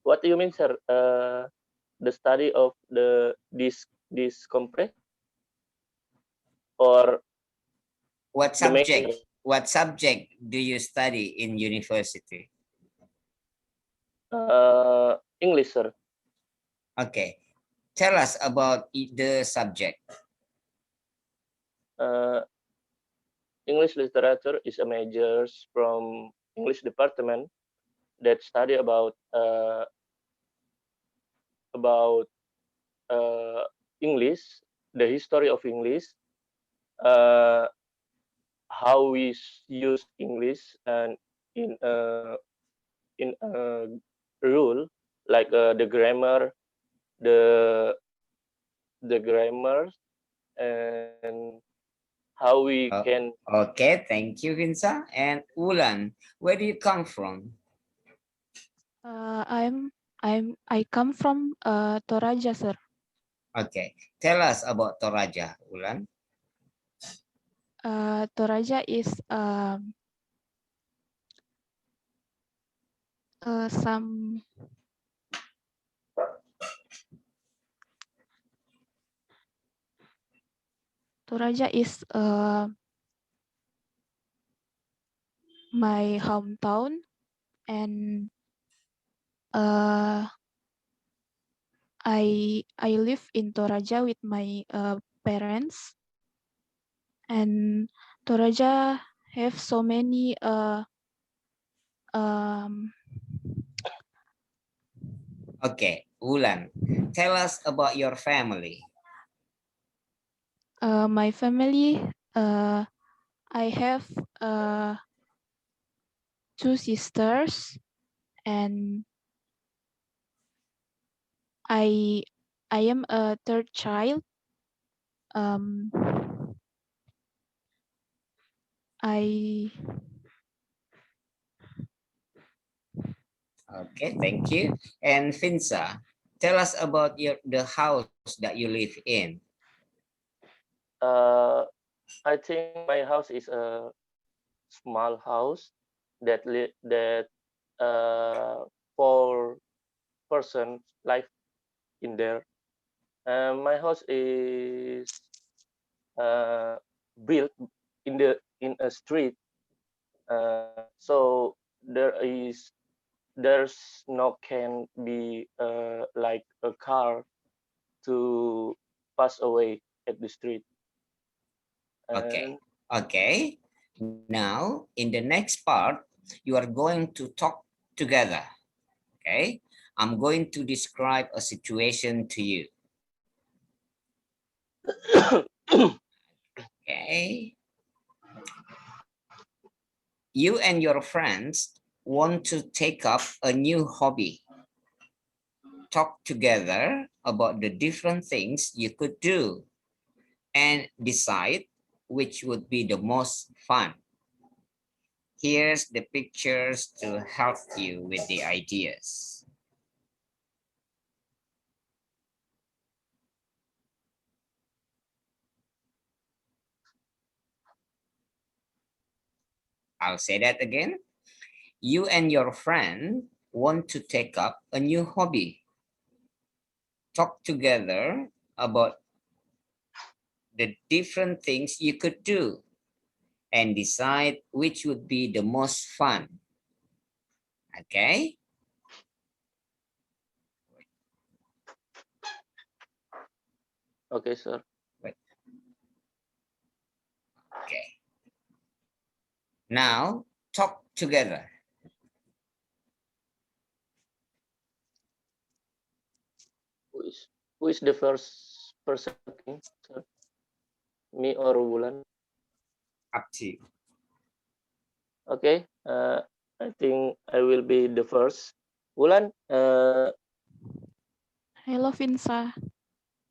what do you mean, sir? The study of this compre, or What the main subject? What subject do you study in university? English, sir. Okay, tell us about the subject. English literature is a major from English department that study about English, the history of English, how we use English, and in a rule like the grammar, the grammar, and how we can. Okay, thank you, Vinsa. And Ulan, where do you come from? I come from Toraja, sir. Okay, tell us about Toraja, Ulan. Toraja is Some Toraja is my hometown, and I live in Toraja with my parents, and Toraja have so many Okay, Wulan, tell us about your family. my family. I have 2 sisters, and I am a third child. I Okay, thank you. And Finsa, tell us about the house that you live in. I think my house is a small house that four person live in there. My house is built in a street, so there's no can be like a car to pass away at the street. Okay, And okay. Now, in the next part, you are going to talk together. Okay, I'm going to describe a situation to you. Okay. You and your friends want to take up a new hobby. Talk together about the different things you could do and decide which would be the most fun. Here's the pictures to help you with the ideas. I'll say that again. You and your friend want to take up a new hobby. Talk together about the different things you could do and decide which would be the most fun. Okay? okay, sir. Wait. Okay. Now, talk together. Who is the first person, sir? Me or Wulan? Up to you. Okay, I think I will be the first. Wulan, hello Finsa.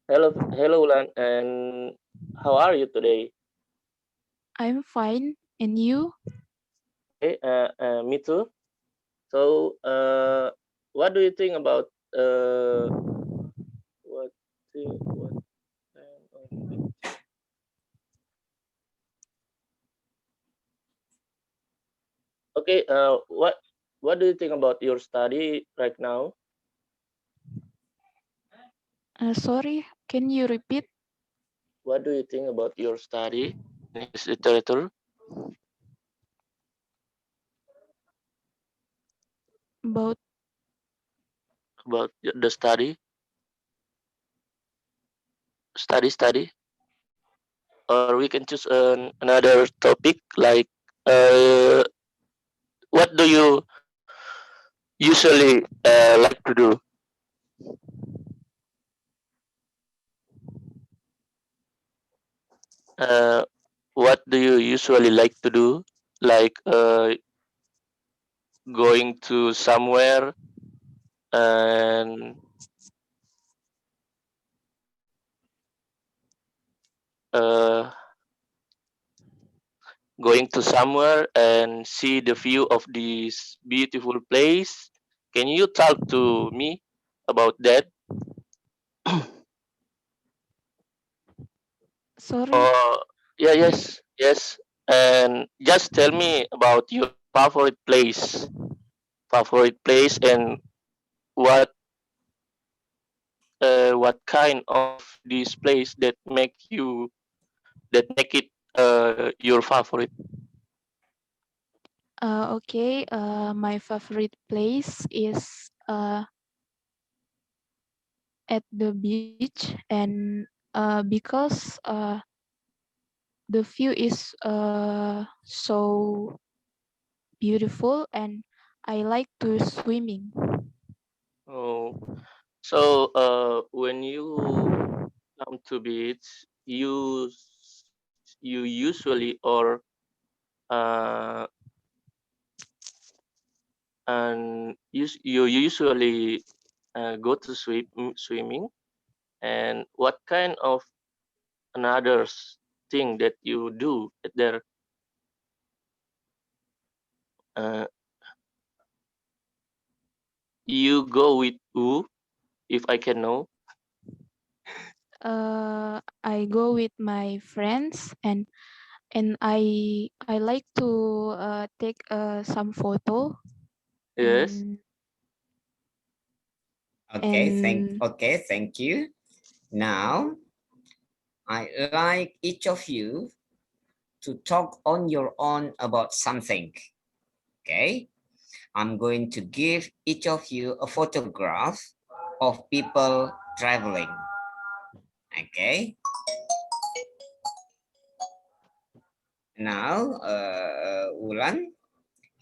hello Wulan, and how are you today? I'm fine, and you? Okay, me too. So, what do you think about what kind of okay, what do you think about your study right now? Sorry, can you repeat? What do you think about your study in English literature? About About the study, or we can choose another topic like uh, what do you usually like to do? Uh, what do you usually like to do? Like going to somewhere and uh, going to somewhere and see the view of this beautiful place. Can you talk to me about that? sorry. Or yeah, yes, and just tell me about your favorite place. favorite place and what kind of this place that make it your favorite? Okay, my favorite place is at the beach, and because the view is so beautiful, and I like to swimming. Oh, so when you come to beach, you usually or uh, and you usually go to swimming, and what kind of another thing that you do at there? Uh, you go with who, if I can know? I go with my friends, and I like to take some photo. Yes. Okay, And thank you. Now, I like each of you to talk on your own about something. Okay, I'm going to give each of you a photograph of people traveling. Okay, now, Ulan,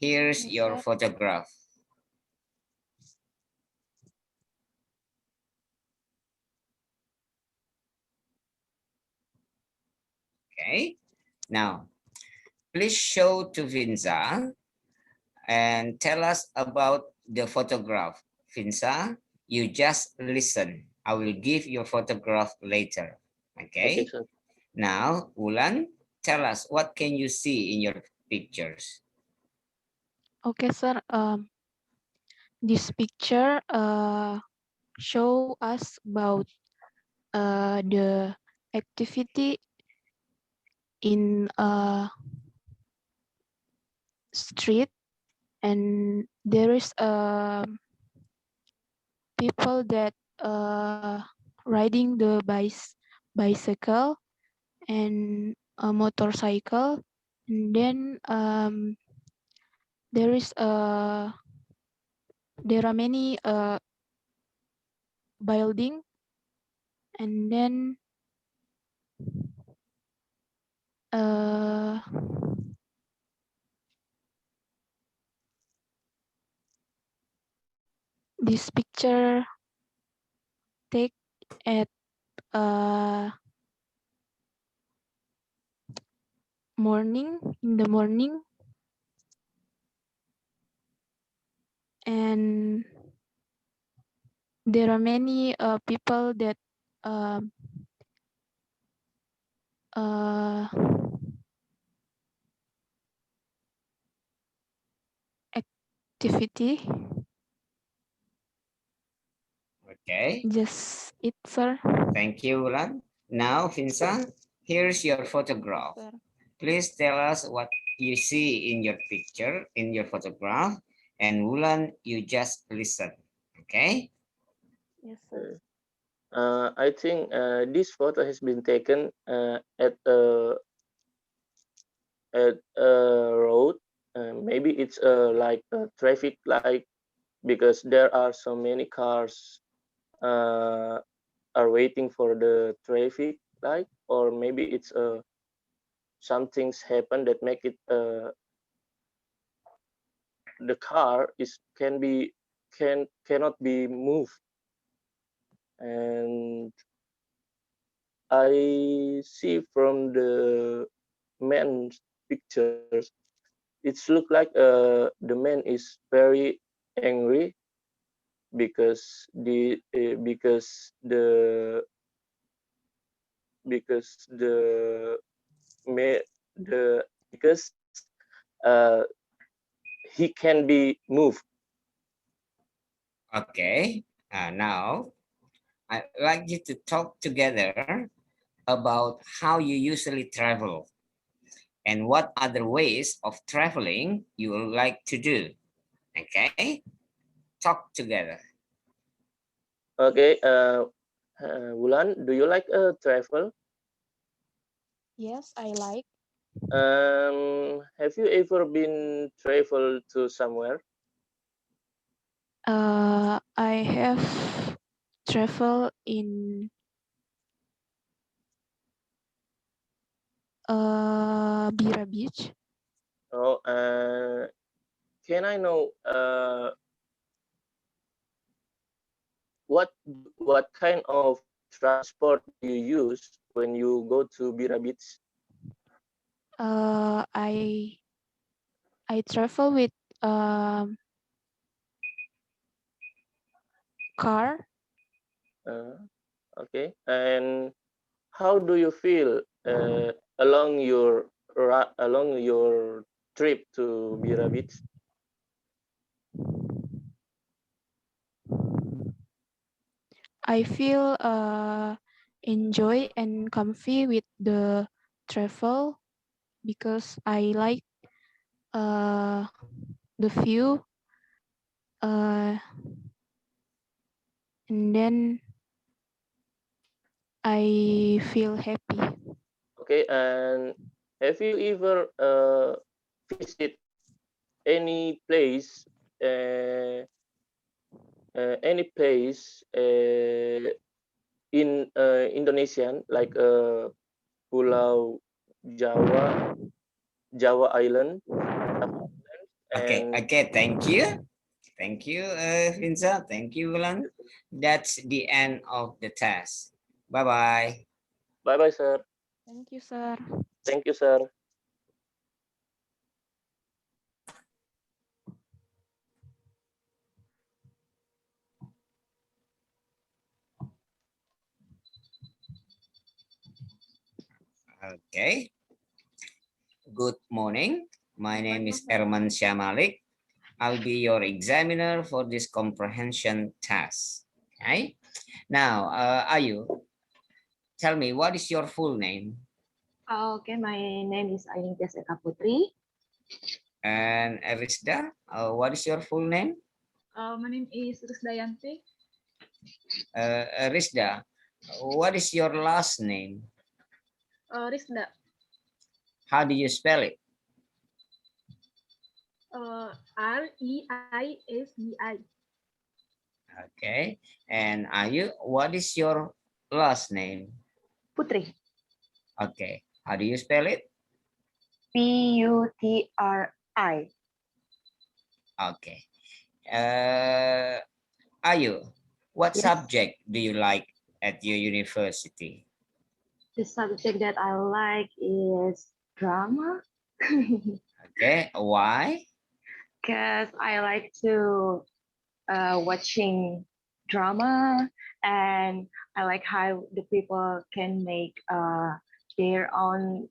here's Yes, your sir. photograph. Okay, now please show to Vinza and tell us about the photograph. Vinza, you just listen. I will give your photograph later. Okay, Okay. sir. Now, Ulan, tell us what can you see in your pictures? Okay, sir. This picture show us about the activity in street, and there is people that riding the bicycle and a motorcycle, and then there is there are many building, and then this picture take at morning, in the morning, and there are many people that um, uh, activity. Okay. Just it, sir. Thank you, Ulan. Now, Vinza, here's your photograph. Sir. Please tell us what you see in your picture, in your photograph, and Ulan, you just listen. Okay? Yes, sir. I think this photo has been taken at a road. Maybe it's like a traffic light because there are so many cars are waiting for the traffic light, or maybe it's some things happen that make it the car is cannot be moved, and I see from the man's pictures it's look like the man is very angry because because the may the because uh, he can be moved. Okay. Now, I'd like you to talk together about how you usually travel and what other ways of traveling you would like to do. Okay, talk together. Okay, Wulan, do you like travel? Yes, I like. Have you ever been travel to somewhere? I have traveled in Bira Beach. Oh, can I know what kind of transport do you use when you go to Bira Beach? I travel with car. Okay, and how do you feel along your trip to Bira Beach? I feel enjoy and comfy with the travel because I like the view, and then I feel happy. Okay, and have you ever visit any place in Indonesian like Pulau Jawa Island, Okay, and okay, thank you. Thank you, Vinza. Thank you, Wulan. That's the end of the test. Bye-bye. bye bye, sir. Thank you, sir. Thank you, sir. Okay. Good morning. My name is Erman Syamalik. I'll be your examiner for this comprehension test. Okay. Now, Ayu, tell me, what is your full name? Okay, my name is Aini Eka Putri. And Arisda, what is your full name? My name is Risdayanti. Arisda, what is your last name? Risda. How do you spell it? Reisdi. Okay. And Ayu, what is your last name? Putri. Okay. How do you spell it? Putri. Okay. Ayu, what Yes. subject do you like at your university? The subject that I like is drama. Okay. Why? Because I like to watching drama, and I like how the people can make their own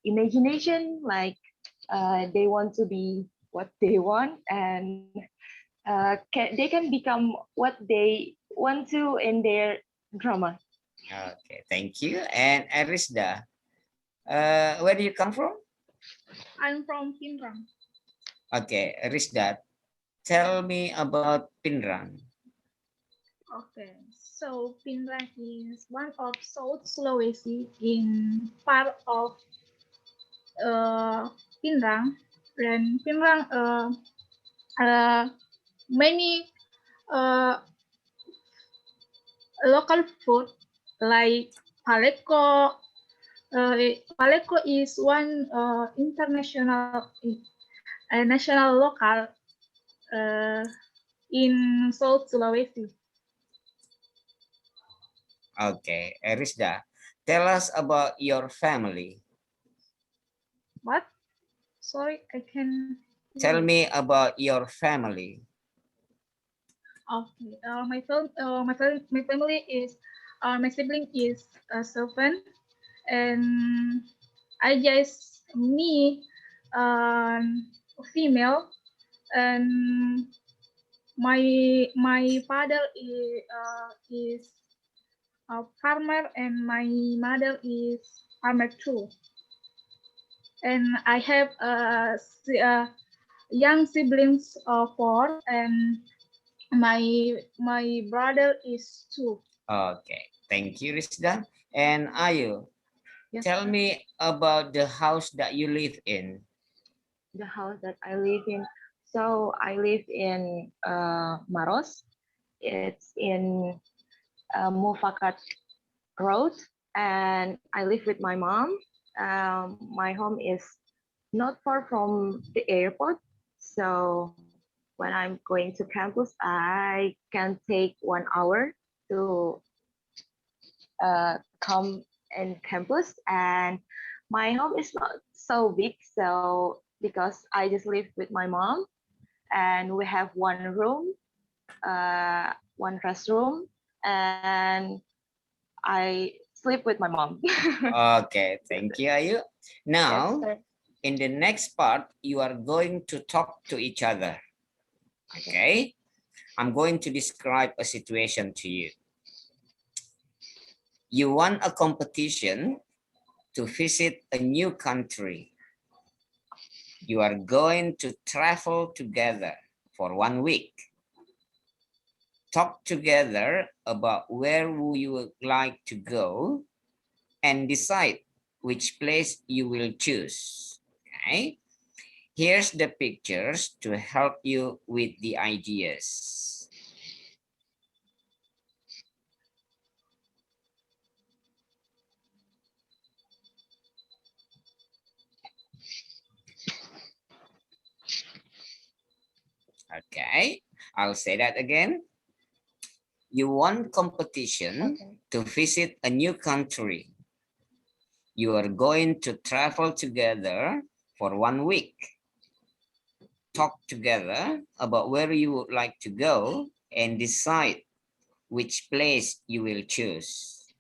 imagination, like they want to be what they want, and they can become what they want to in their drama. Okay. Thank you. And Arisda, where do you come from? I'm from Pinrang. Okay. Arisda, tell me about Pinrang. Okay, so Pinrang is one of South Sulawesi in part of Pinrang. And Pinrang many local food like paleko. Paleko is one international national local in South Sulawesi. Okay. Arisda, tell us about your family. What? Sorry, I can. Tell me about your family. Okay. My family is my sibling is 7, and I just me female, and my father is a farmer, and my mother is farmer too. And I have young siblings of 4, and my brother is 2. Okay, thank you, Rizda. And Ayu, Yes, tell sir. me about the house that you live in. The house that I live in. So I live in Maros. It's in Mufakat Road, and I live with my mom. My home is not far from the airport, so when I'm going to campus, I can take 1 hour to come in campus. And my home is not so big, so because I just live with my mom, and we have one room, one restroom, and I sleep with my mom. Okay, thank you, Ayu. Now, Yes, sir. in the next part, you are going to talk to each other. Okay? I'm going to describe a situation to you. You won a competition to visit a new country. You are going to travel together for 1 week. Talk together about where you would like to go and decide which place you will choose. Okay? Here's the pictures to help you with the ideas. Okay, I'll say that again. You won competition to visit a new country. You are going to travel together for 1 week. Talk together about where you would like to go and decide which place you will choose.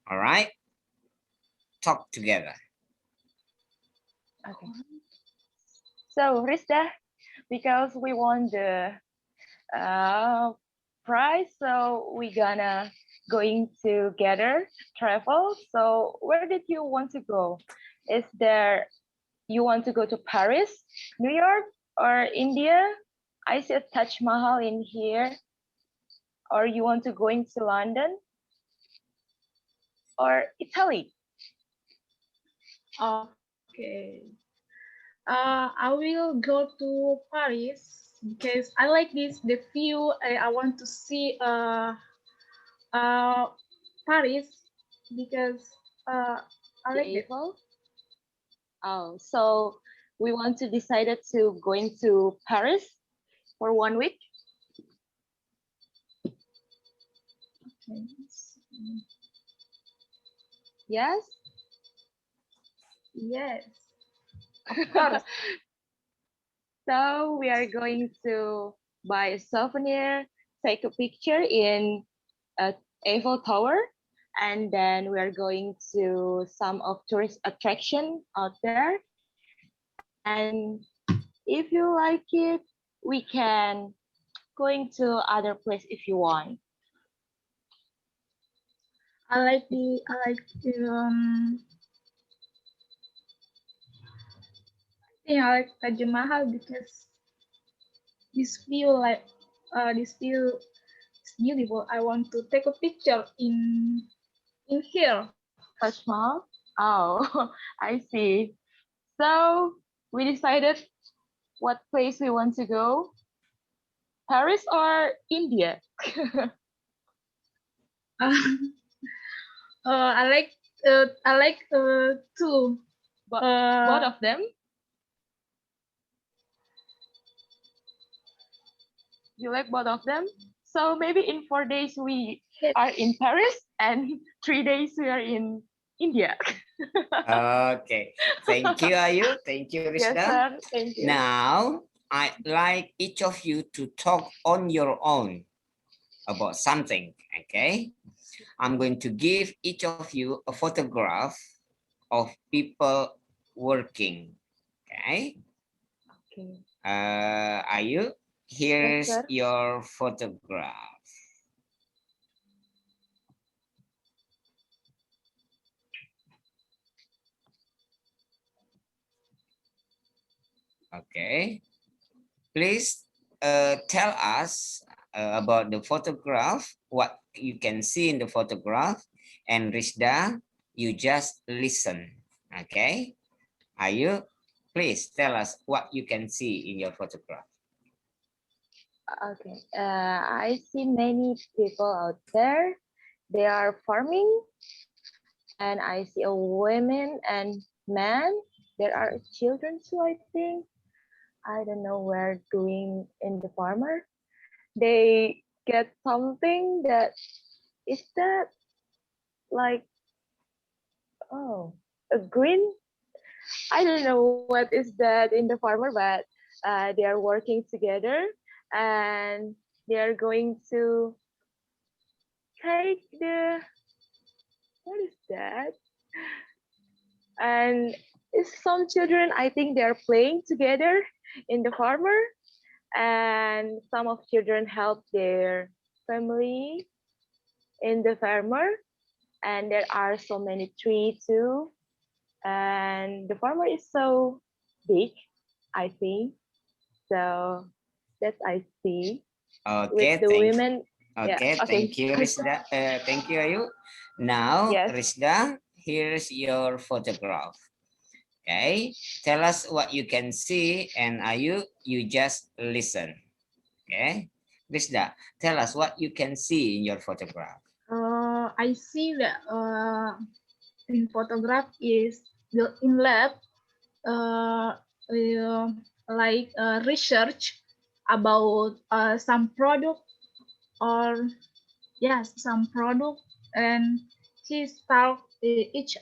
All right? Talk together. Okay. So Rista, because we won the prize, so we gonna going together travel. So where did you want to go? Is there you want to go to Paris, New York, or India? I see a Taj Mahal in here. Or you want to go into London or Italy? Okay. I will go to Paris because I like the view. I want to see Paris because I The like it. Eiffel? Oh, so we want to decided to going to Paris for 1 week. Okay. Yes. Yes. Of course. So we are going to buy a souvenir, take a picture in Eiffel Tower, and then we are going to some of tourist attraction out there. And if you like it, we can going to other place if you want. I like the I think I like Taj Mahal because this view this view is beautiful. I want to take a picture in here. Taj Mahal? Oh, I see. So we decided what place we want to go. Paris or India? I like two. Both of them? You like both of them? So maybe in 4 days we are in Paris and 3 days we are in India. Okay, thank you, Ayu. Thank you, Yes, Rizda. sir. Thank you. Now, I'd like each of you to talk on your own about something, okay? I'm going to give each of you a photograph of people working, okay? Okay. Ayu, here's sir. your photograph. Okay. please tell us about the photograph, what you can see in the photograph, and Rizda, you just listen. Okay, are you? Please tell us what you can see in your photograph. Okay. I see many people out there. They are farming, and I see a woman and man. There are children too, I think. I don't know where doing in the farmer. They get something that is that like, oh, a green. I don't know what is that in the farmer, but they are working together and they are going to take the, what is that? And some children, I think they are playing together in the farmer, and some of children help their family in the farmer, and there are so many trees too, and the farmer is so big, I think. So that I see Okay, with the thank. women. Yeah. Okay, Okay. thank you, Rizda. Thank you, Ayu. Now, Yes. Rizda, here's your photograph. Okay, tell us what you can see, and Ayu, you just listen. Okay, Rizda, tell us what you can see in your photograph. I see that in photograph is the in lab, like research about some product, or yes, some product, and he talk each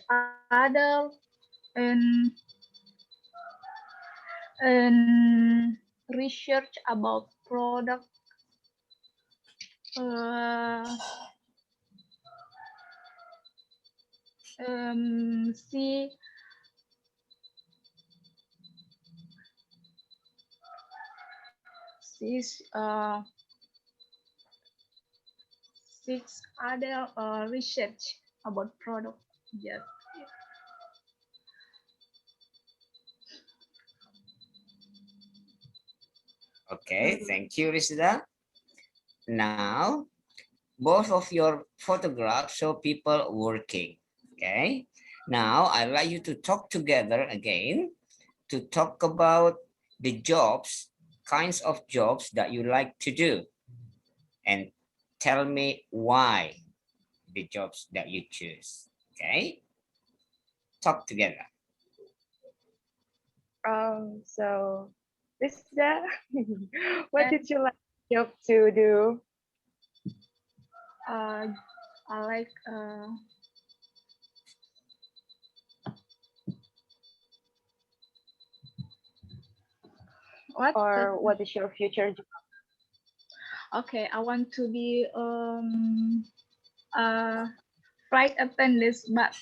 other, and research about product. See six six other research about product. Yes. Okay, thank you, Rizda. Now, both of your photographs show people working. Okay, now I'd like you to talk together again to talk about the jobs, kinds of jobs that you like to do, and tell me why the jobs that you choose. Okay, talk together. So this is the what did you like job to do? I like what is your future job? Okay, I want to be flight attendant, but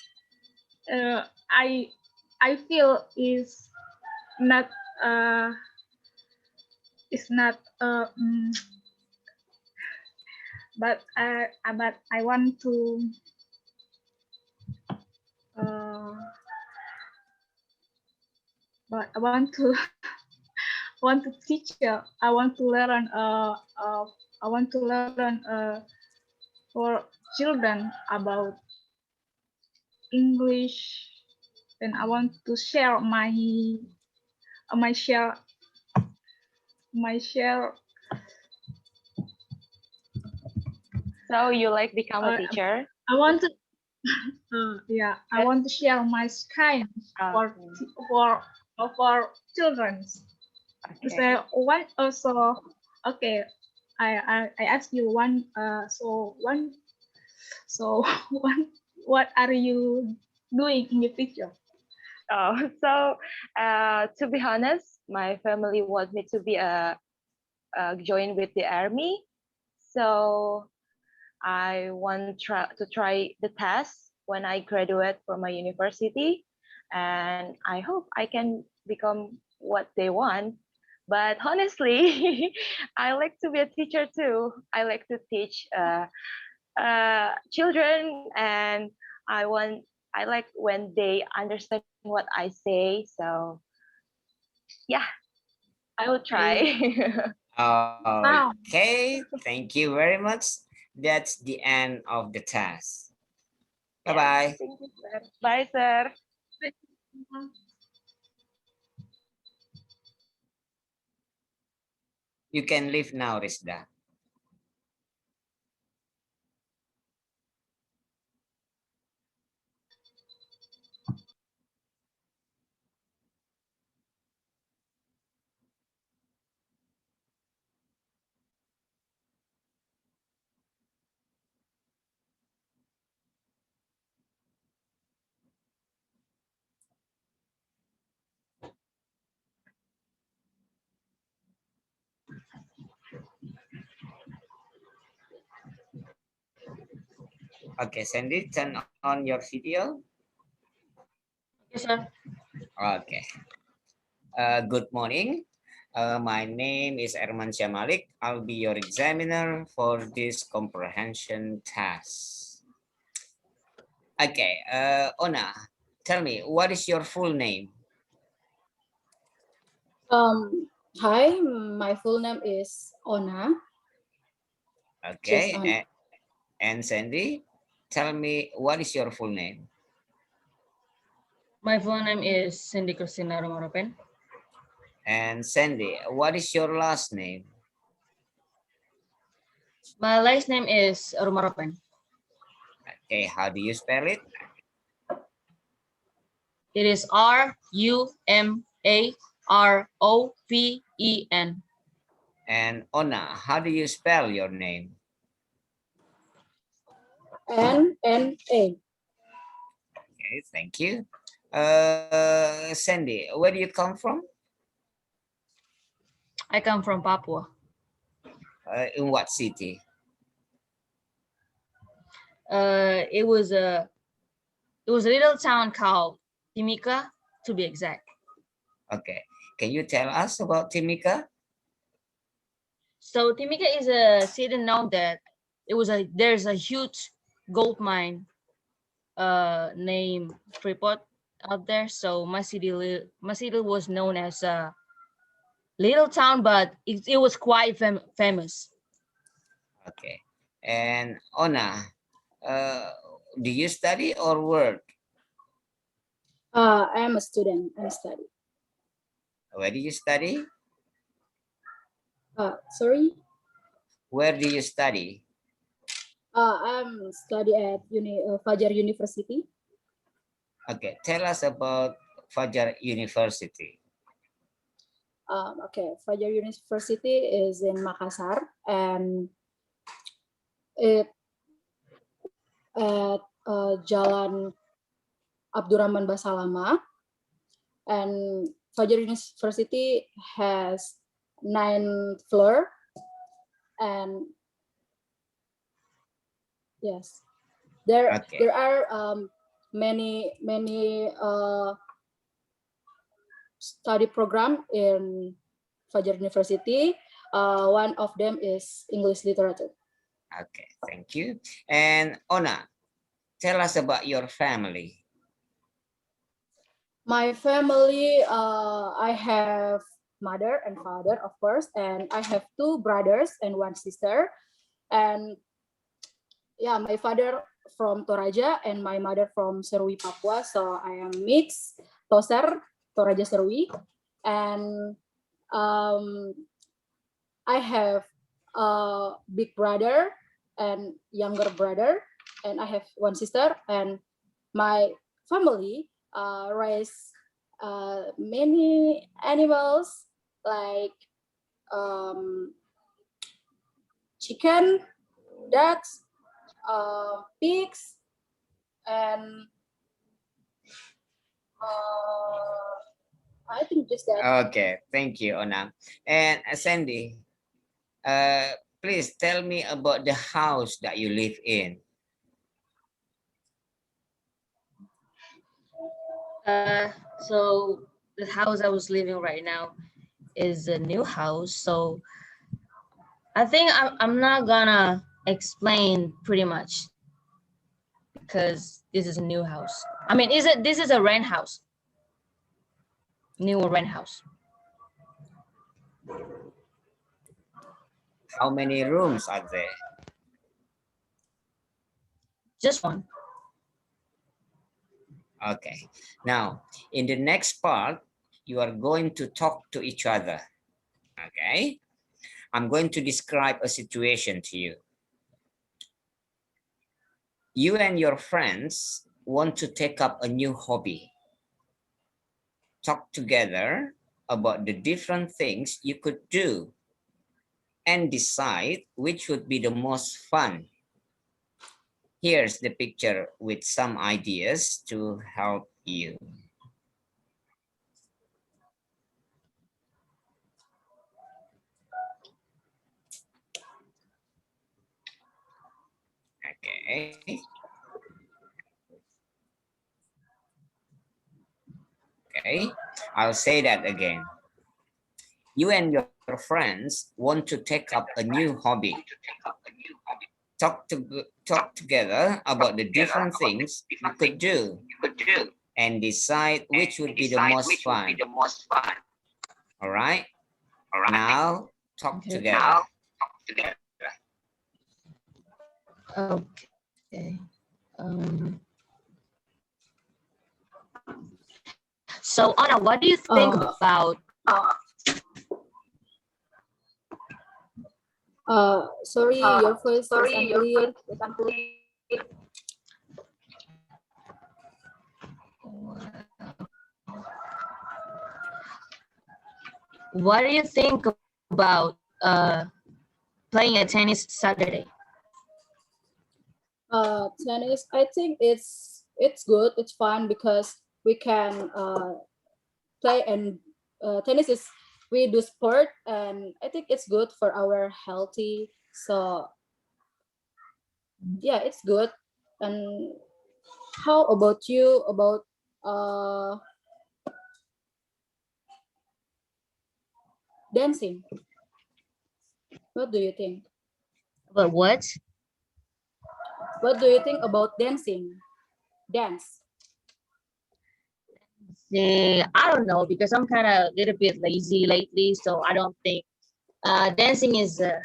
I feel not it's not but I want to but I want to want to teach. I want to learn. I want to learn for children about English, and I want to share my share. So you like become a teacher? I want to. Yeah, I want to share my kind for children. Okay. So one also, okay, I ask you one. So one, what are you doing in the future? Oh, so to be honest, my family wants me to be join with the army. So I want to try the test when I graduate from my university, and I hope I can become what they want. But honestly, I like to be a teacher too. I like to teach children, and I like when they understand what I say. So yeah. I will try. Okay, thank you very much. That's the end of the task. Bye-bye. Thank you, sir. Bye, sir. You can leave now, Rizda. Okay, Sandy, turn on your video. Yes, sir. Okay. Good morning. My name is Erman Syamalik. I'll be your examiner for this comprehension task. Okay, Ona, tell me, what is your full name? Hi, my full name is Ona. Okay, Ona. and Sandy, tell me, what is your full name? My full name is Cindy Christina Romaropen. And Sandy, what is your last name? My last name is Romaropen. Okay, how do you spell it? It is Rumaropen. And Ona, how do you spell your name? Nna. Okay, thank you. Sandy, where do you come from? I come from Papua. In what city? It was a little town called Timika, to be exact. Okay, can you tell us about Timika? So Timika is a city known that there's a huge gold mine named Freeport out there. So my city was known as a little town, but it was quite famous. Okay, and Ona, do you study or work? I am a student. I'm studying. Where do you study? Sorry. Where do you study? I'm study at Fajar University. Okay, tell us about Fajar University. Okay, Fajar University is in Makassar, and it at Jalan Abdurrahman Basalama, and Fajar University has 9 floor, and yes, there are many study program in Fajar University. One of them is English literature. Okay, thank you. And Ona, tell us about your family. My family, I have mother and father, of course, and I have 2 brothers and 1 sister. And yeah, my father from Toraja and my mother from Serui, Papua. So I am mixed, Toser, Toraja, Serui. And I have a big brother and younger brother, and I have 1 sister. And my family raise many animals like chicken, ducks, pigs, and I think just that. Okay, thank you, Ona. And Sandy, please tell me about the house that you live in. So the house I was living right now is a new house. So I think I'm not gonna explain pretty much because this is a new house. I mean, this is a rent house, new rent house. How many rooms are there? Just one. Okay. Now, in the next part, you are going to talk to each other. Okay. I'm going to describe a situation to you. You and your friends want to take up a new hobby. Talk together about the different things you could do and decide which would be the most fun. Here's the picture with some ideas to help you. Okay. Okay, I'll say that again. You and your friends want to take up a new hobby. Talk together about the different things you could do and decide which would be the most fun. All right? Now talk together. Okay. So Anna, what do you think about? Sorry, your voice is unclear. What do you think about playing a tennis Saturday? Tennis, I think it's good. It's fun because we can play, and tennis is we do sport, and I think it's good for our healthy. So yeah, it's good. And how about you? About dancing? What do you think? About what? What do you think about dancing? Dance. I don't know, because I'm kind of a little bit lazy lately, so I don't think dancing is a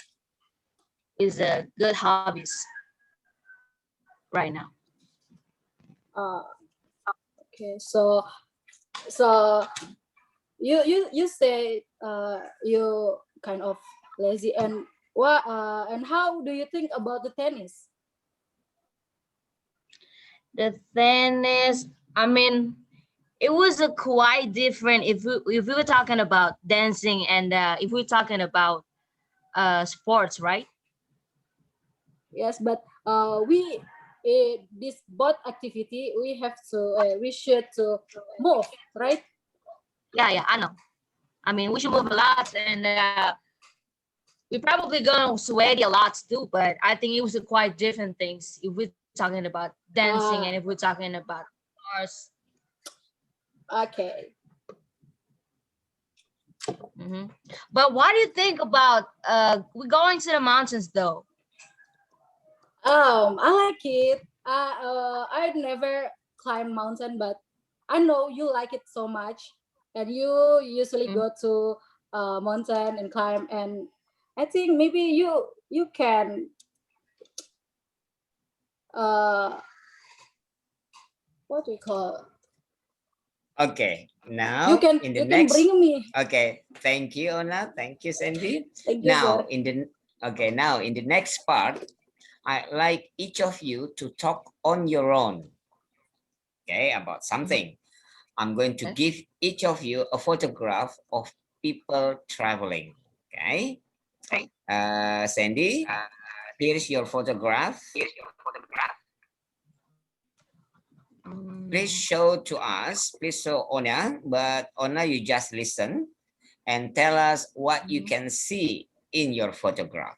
good hobbies right now. Okay, so you say you kind of lazy, and what and how do you think about the tennis? The tennis, I mean, it was a quite different if we were talking about dancing and if we're talking about sports, right? Yes, but this both activity we have to we should to move, right? Yeah, I know. I mean, we should move a lot, and we're probably gonna sweaty a lot too. But I think it was a quite different things if we're talking about dancing and if we're talking about sports. Okay. But what do you think about we're going to the mountains though? I like it. I've never climbed mountain, but I know you like it so much, and you usually go to mountain and climb. And I think maybe you can what do you call? Okay, now You can bring me. Okay, thank you, Ona. Thank you, Sandy. Thank you, Now sir. now in the next part, I'd like each of you to talk on your own. Okay, about something. I'm going to give each of you a photograph of people traveling. Okay. Sandy, here's your photograph. Please show to us, please show Ona, but Ona, you just listen and tell us what you can see in your photograph.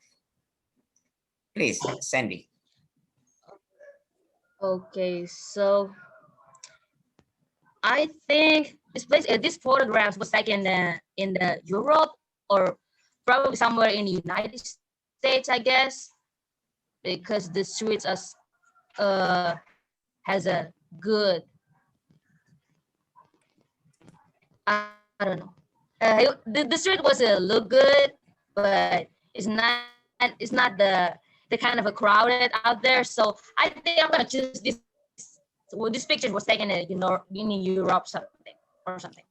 Please, Sandy. Okay, so I think this photograph was taken in the Europe or probably somewhere in the United States, I guess, because the streets are has a good, I don't know. the street was look good, but it's not the kind of a crowded out there. So I think I'm gonna choose this. Well, this picture was taken in Europe something or something.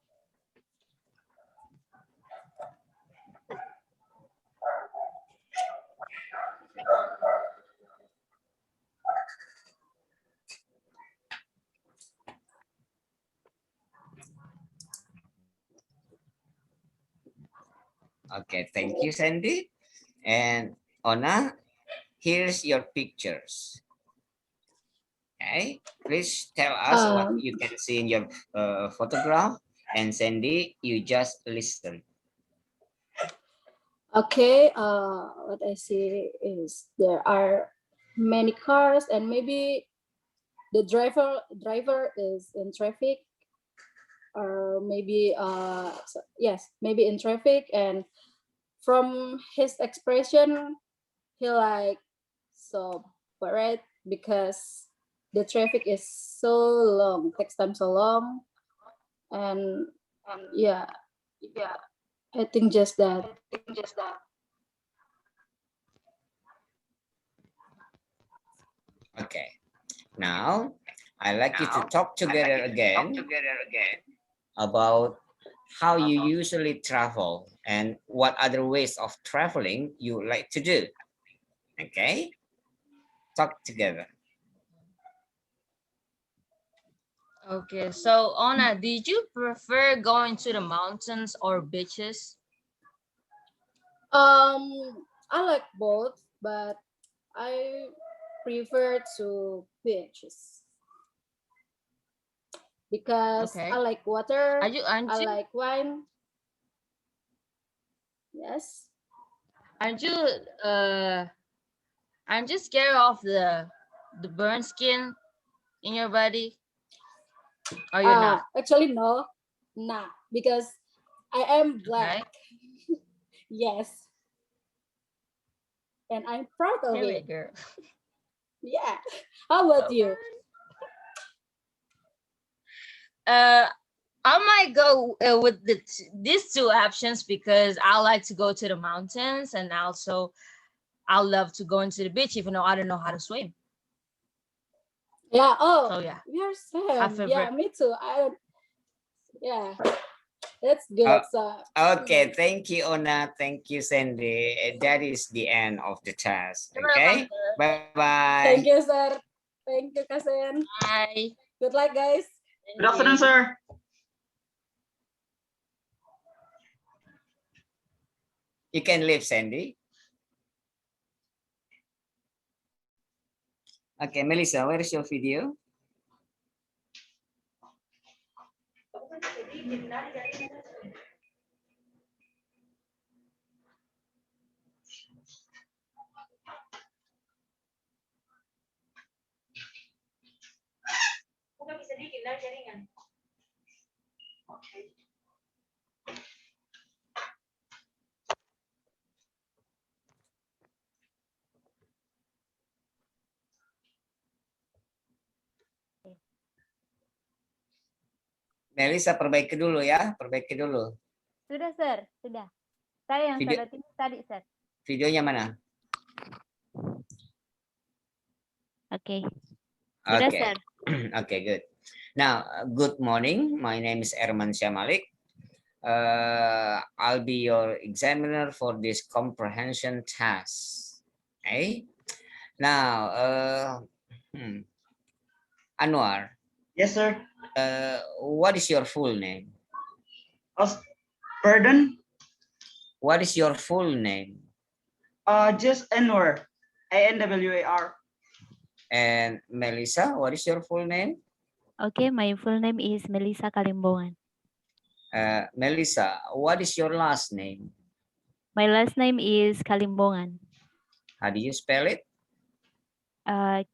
Okay, thank you, Sandy. And Ona, here's your pictures. Okay, please tell us what you can see in your photograph. And Sandy, you just listen. Okay, what I see is there are many cars and maybe the driver is in traffic, or maybe yes, maybe in traffic, and from his expression he like so worried because the traffic is so long, takes time so long, and yeah, I think just that. Okay, now I'd like you to talk together again about how you usually travel and what other ways of traveling you like to do. Okay, talk together. Okay, so Ona, did you prefer going to the mountains or beaches? I like both, but I prefer to beaches because Okay. I like water. Aren't I you like wine. Yes. aren't you aren't you scared of the burn skin in your body? Or you're not? Actually, no, nah, because I am black. Okay. Yes, and I'm proud of Really, it. girl. Yeah. How about you? I might go with these two options because I like to go to the mountains, and also I love to go into the beach even though I don't know how to swim. Yeah. Oh, So yeah, we are I same. favor. Yeah, me too. Yeah, that's good. So Okay, thank you, Ona. Thank you, Sandy. That is the end of the task. You're welcome, Okay, sir. bye-bye. thank you, sir. Thank you, Kasen. Bye. Good luck, guys. Good afternoon, sir. You can leave, Sandy. Okay, Melissa, where is your video? Melissa, perbaiki dulu ya, perbaiki dulu. Sudah, Sir. Sudah. Saya yang Video- sorot ini tadi, Sir. Videonya mana? Oke. Sudah, Okay. Sir. Okay, good. Now, good morning. My name is Erman Syamalik. I'll be your examiner for this comprehension task. Okay. Now, Anwar. Yes, sir. What is your full name? Pardon? What is your full name? Just Anwar. ANWAR. And Melissa, what is your full name? Okay, my full name is Melissa Kalimbongan. Melissa, what is your last name? My last name is Kalimbongan. How do you spell it? Kalimbonag.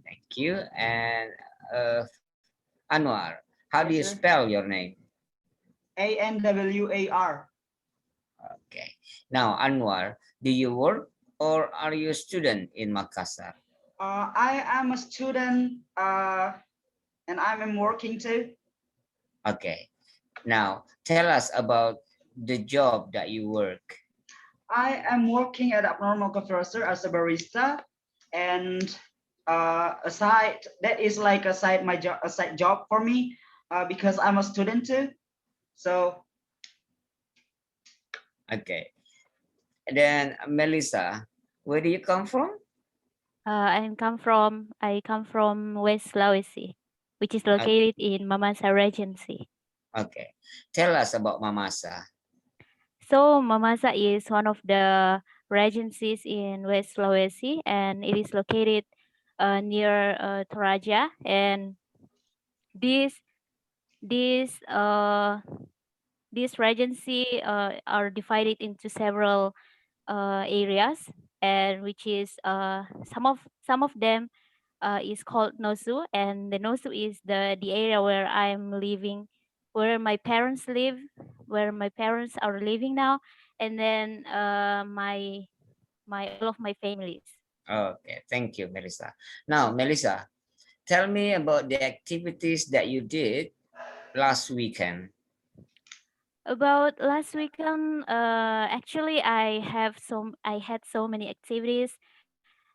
Thank you. And Anwar, how do you spell your name? ANWAR. Okay. Now, Anwar, do you work or are you a student in Makassar? I am a student and I'm working too. Okay. Now, tell us about the job that you work. I am working at Abnormal Compressor as a barista, and aside that is like a side job for me because I'm a student too. So Okay. Then Melissa, where do you come from? I come from West Sulawesi, which is located in Mamasa Regency. Okay. Tell us about Mamasa. So Mamasa is one of the regencies in West Sulawesi, and it is located near Toraja. And this this this regency are divided into several areas, and which is some of them is called Nosu, and the Nosu is the area where I'm living, where my parents live, where my parents are living now, and then my all of my families. Okay, thank you, Melissa. Now, Melissa, tell me about the activities that you did last weekend. About last weekend, actually, I had so many activities,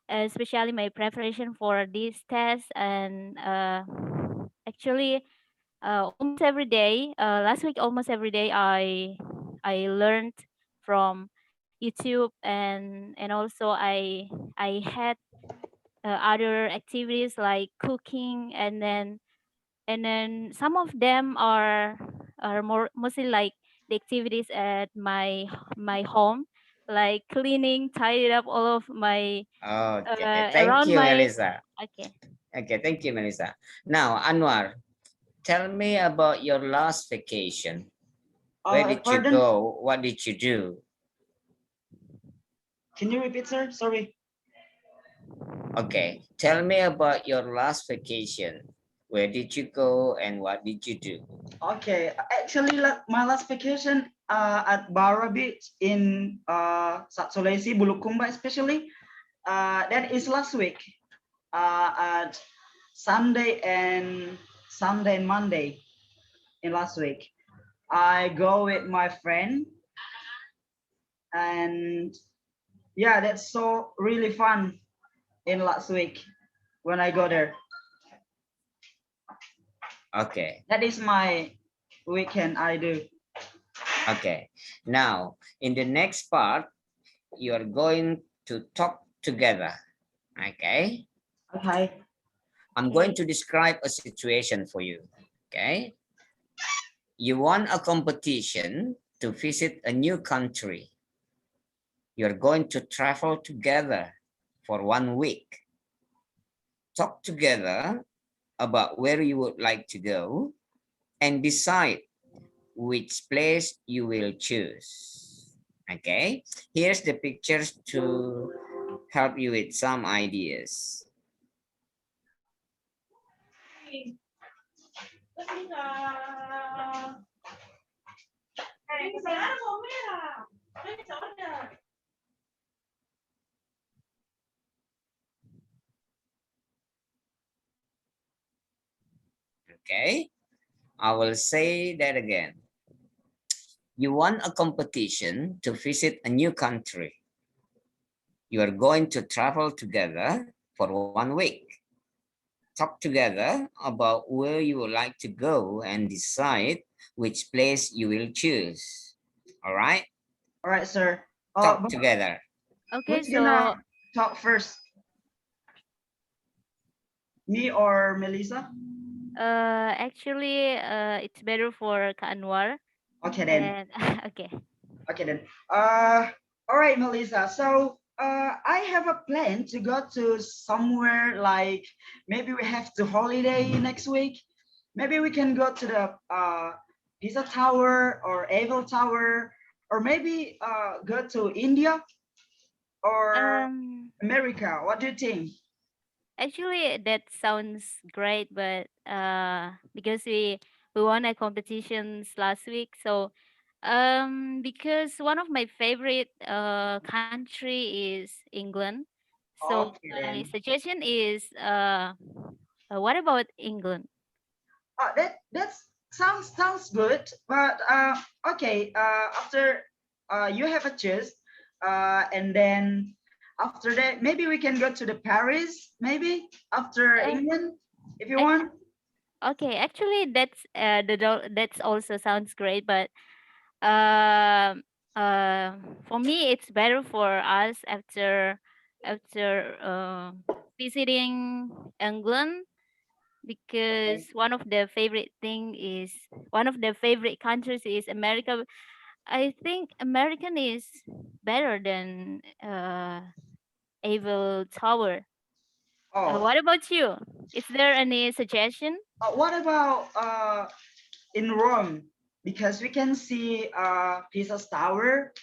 especially my preparation for this test, and actually, almost every day. Last week, almost every day, I learned from YouTube, and also I had other activities like cooking, and then some of them are mostly like the activities at my home, like cleaning, tidying up all of my Okay, thank around you, my. Melissa. Okay. Okay, thank you, Melissa. Now, Anwar, tell me about your last vacation. Where did you pardon? go? What did you do? Can you repeat, sir? Sorry. Okay, tell me about your last vacation. Where did you go and what did you do? Okay, actually, my last vacation at Bara Beach in Sulawesi, Bulukumba especially, that is last week at Sunday and Monday in last week. I go with my friend, and yeah, that's so really fun in last week when I go there. Okay. That is my weekend I do. Okay. Now, in the next part, you are going to talk together. Okay. Okay. I'm going to describe a situation for you. Okay. You won a competition to visit a new country. You're going to travel together for 1 week. Talk together about where you would like to go and decide which place you will choose. Okay, here's the pictures to help you with some ideas. Okay, I will say that again. You won a competition to visit a new country. You are going to travel together for 1 week. Talk together about where you would like to go and decide which place you will choose. All right? All right, sir. Talk together. Okay, Who's so gonna talk first? Me or Melissa? actually, it's better for Kak Anwar. Okay then. And okay. Okay then. All right, Melissa. So I have a plan to go to somewhere like maybe we have to holiday next week. Maybe we can go to the Pisa Tower or Eiffel Tower, or maybe go to India or America. What do you think? Actually, that sounds great, but because we won a competitions last week, so because one of my favorite country is England, So Okay my then. suggestion is, what about England? That sounds good. But okay. After you have a choice, and then after that, maybe we can go to the Paris. Maybe after Uh, England, if you act- want. okay, actually, that's also sounds great, but um, for me, it's better for us after visiting England, because Okay. one of the favorite countries is America. I think American is better than Eiffel Tower. Oh, What about you? Is there any suggestion? what about in Rome? Because we can see Pisa's Tower,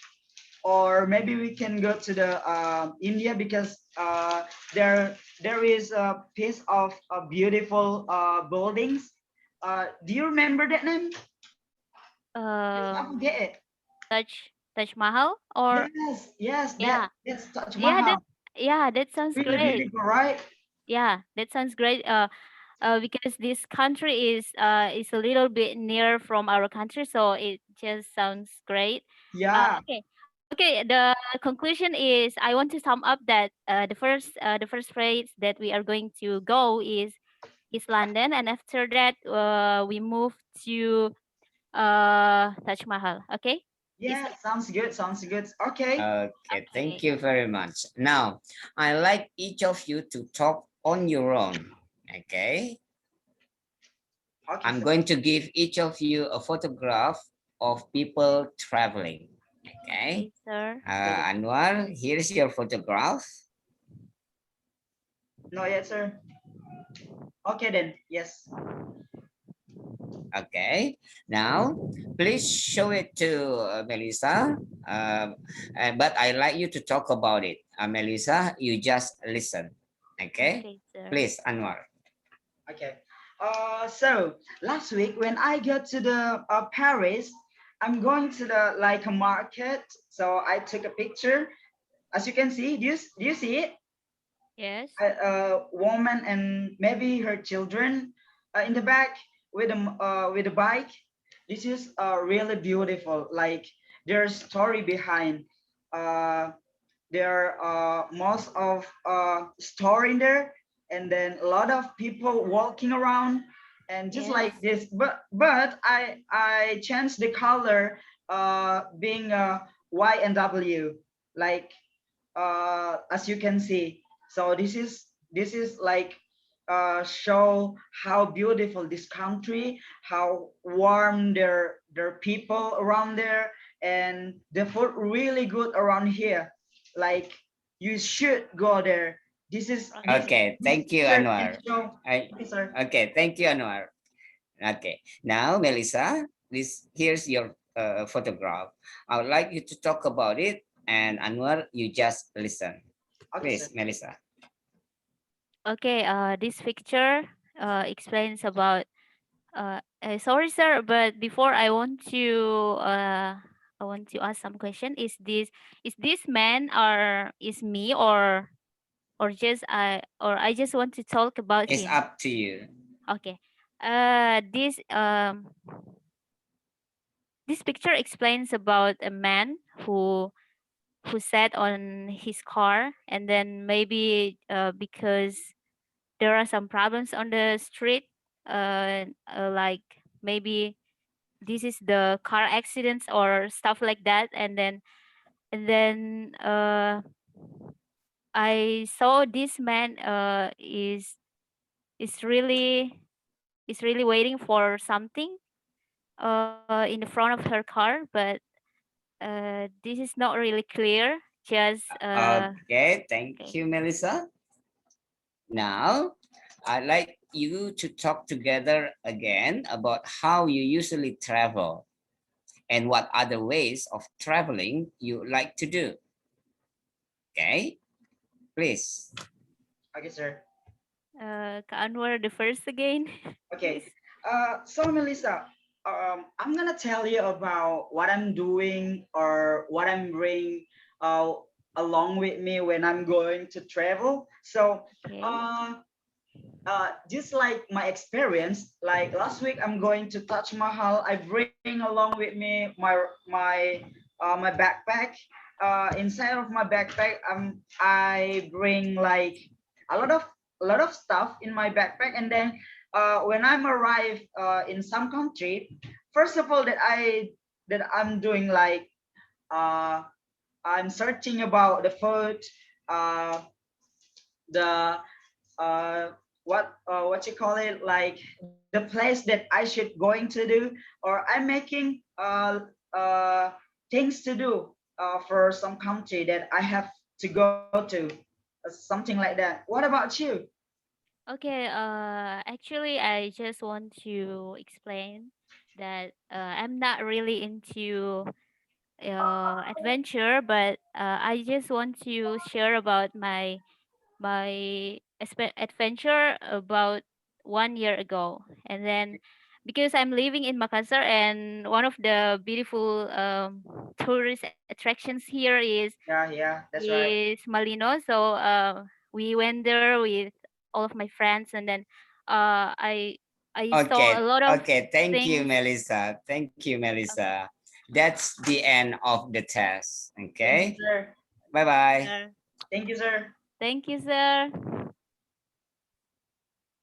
or maybe we can go to the India, because there is a piece of beautiful buildings. Do you remember that name? I Um, forget it. Taj Mahal, or Yes, yeah, that's Taj yeah, Mahal. that sounds Really great. beautiful, right? Yeah, that sounds great. Because this country is a little bit near from our country, so it just sounds great. Yeah. Okay, okay. The conclusion is, I want to sum up that the first phrase that we are going to go is London, and after that, we move to Taj Mahal. Okay, is Yeah, sounds good. Sounds good. Okay. Okay, thank okay. you very much. Now, I like each of you to talk on your own. Okay, Okay, I'm sir. going to give each of you a photograph of people traveling. Okay, Okay, sir. Anwar, here's your photograph. No, yes, sir. Okay then. Yes. Okay, now please show it to Melissa. But I like you to talk about it. Melissa, you just listen. Okay, Okay, sir. please, Anwar. Okay. So last week when I got to the Paris, I'm going to the like a market. So I took a picture. As you can see, do you see it? Yes. A woman and maybe her children in the back with a bike. This is really beautiful. Like there's story behind. Uh, there are most of store in there, and then a lot of people walking around, and just Yes. like this. But I changed the color, being Y and W, like as you can see. So this is like show how beautiful this country, how warm their people around there, and the food really good around here. Like you should go there. Okay, This thank you, picture can Anwar. show. Okay, sir. Okay, thank you, Anwar. Okay, now Melissa, here's your photograph. I would like you to talk about it, and Anwar, you just listen. Okay, sir. Please, Melissa. Okay, this picture explains about sorry sir, but before I want to ask some question. Is this man, or is me, or I just want to talk about It's him? up to you. Okay. This this picture explains about a man who sat on his car, and then maybe because there are some problems on the street, like maybe this is the car accidents or stuff like that, and then I saw this man is really is really waiting for something in the front of her car, but this is not really clear, just Okay, thank okay. you, Melissa. Now, I'd like you to talk together again about how you usually travel and what other ways of traveling you like to do. Okay, please. Okay, sir. Kak Anwar the first again. Okay. So Melissa, I'm gonna tell you about what I'm doing or what I'm doing along with me when I'm going to travel. So Okay. just like my experience, like last week I'm going to Taj Mahal. I bring along with me my backpack. Inside of my backpack, I bring like a lot of stuff in my backpack, and then when I'm arrived in some country, first of all that I'm doing like I'm searching about the food, uh, the what you call it, like the place that I should going to do, or I'm making things to do for some country that I have to go to, something like that. What about you? Okay, actually, I just want to explain that I'm not really into adventure, but I just want to share about my adventure about 1 year ago. And then because I'm living in Makassar, and one of the beautiful tourist attractions here Yeah, that's right. is Malino. So we went there with all of my friends, and then I saw a Okay, lot of okay. Thank you, things. Melissa. Thank you, Melissa. That's the end of the test. Thank you, Okay. sir. Bye-bye. Sir. Thank you, sir. Thank you, sir.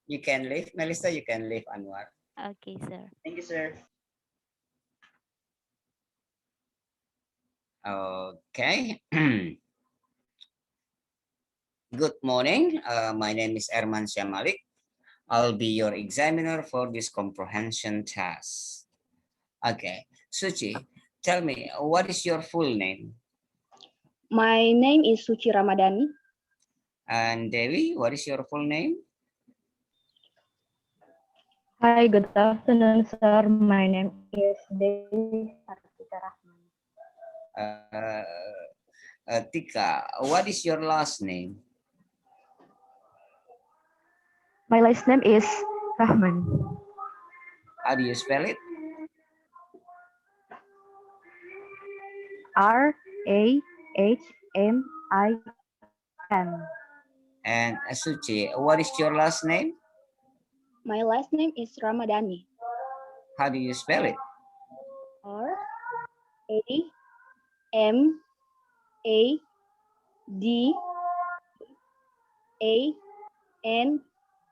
You can leave, Melissa. You can leave, Anwar. Okay, sir. Thank you, sir. Okay. Good morning. My name is Erman Syamalik. I'll be your examiner for this comprehension test. Okay. Suci, tell me, what is your full name? My name is Suci Ramadhani. And Devi, what is your full name? Hi, good afternoon, sir. My name is Dewi. Uh, Tika, what is your last name? My last name is Rahman. How do you spell it? Rahman. And Suci, what is your last name? My last name is Ramadhani. How do you spell it? Ramadani.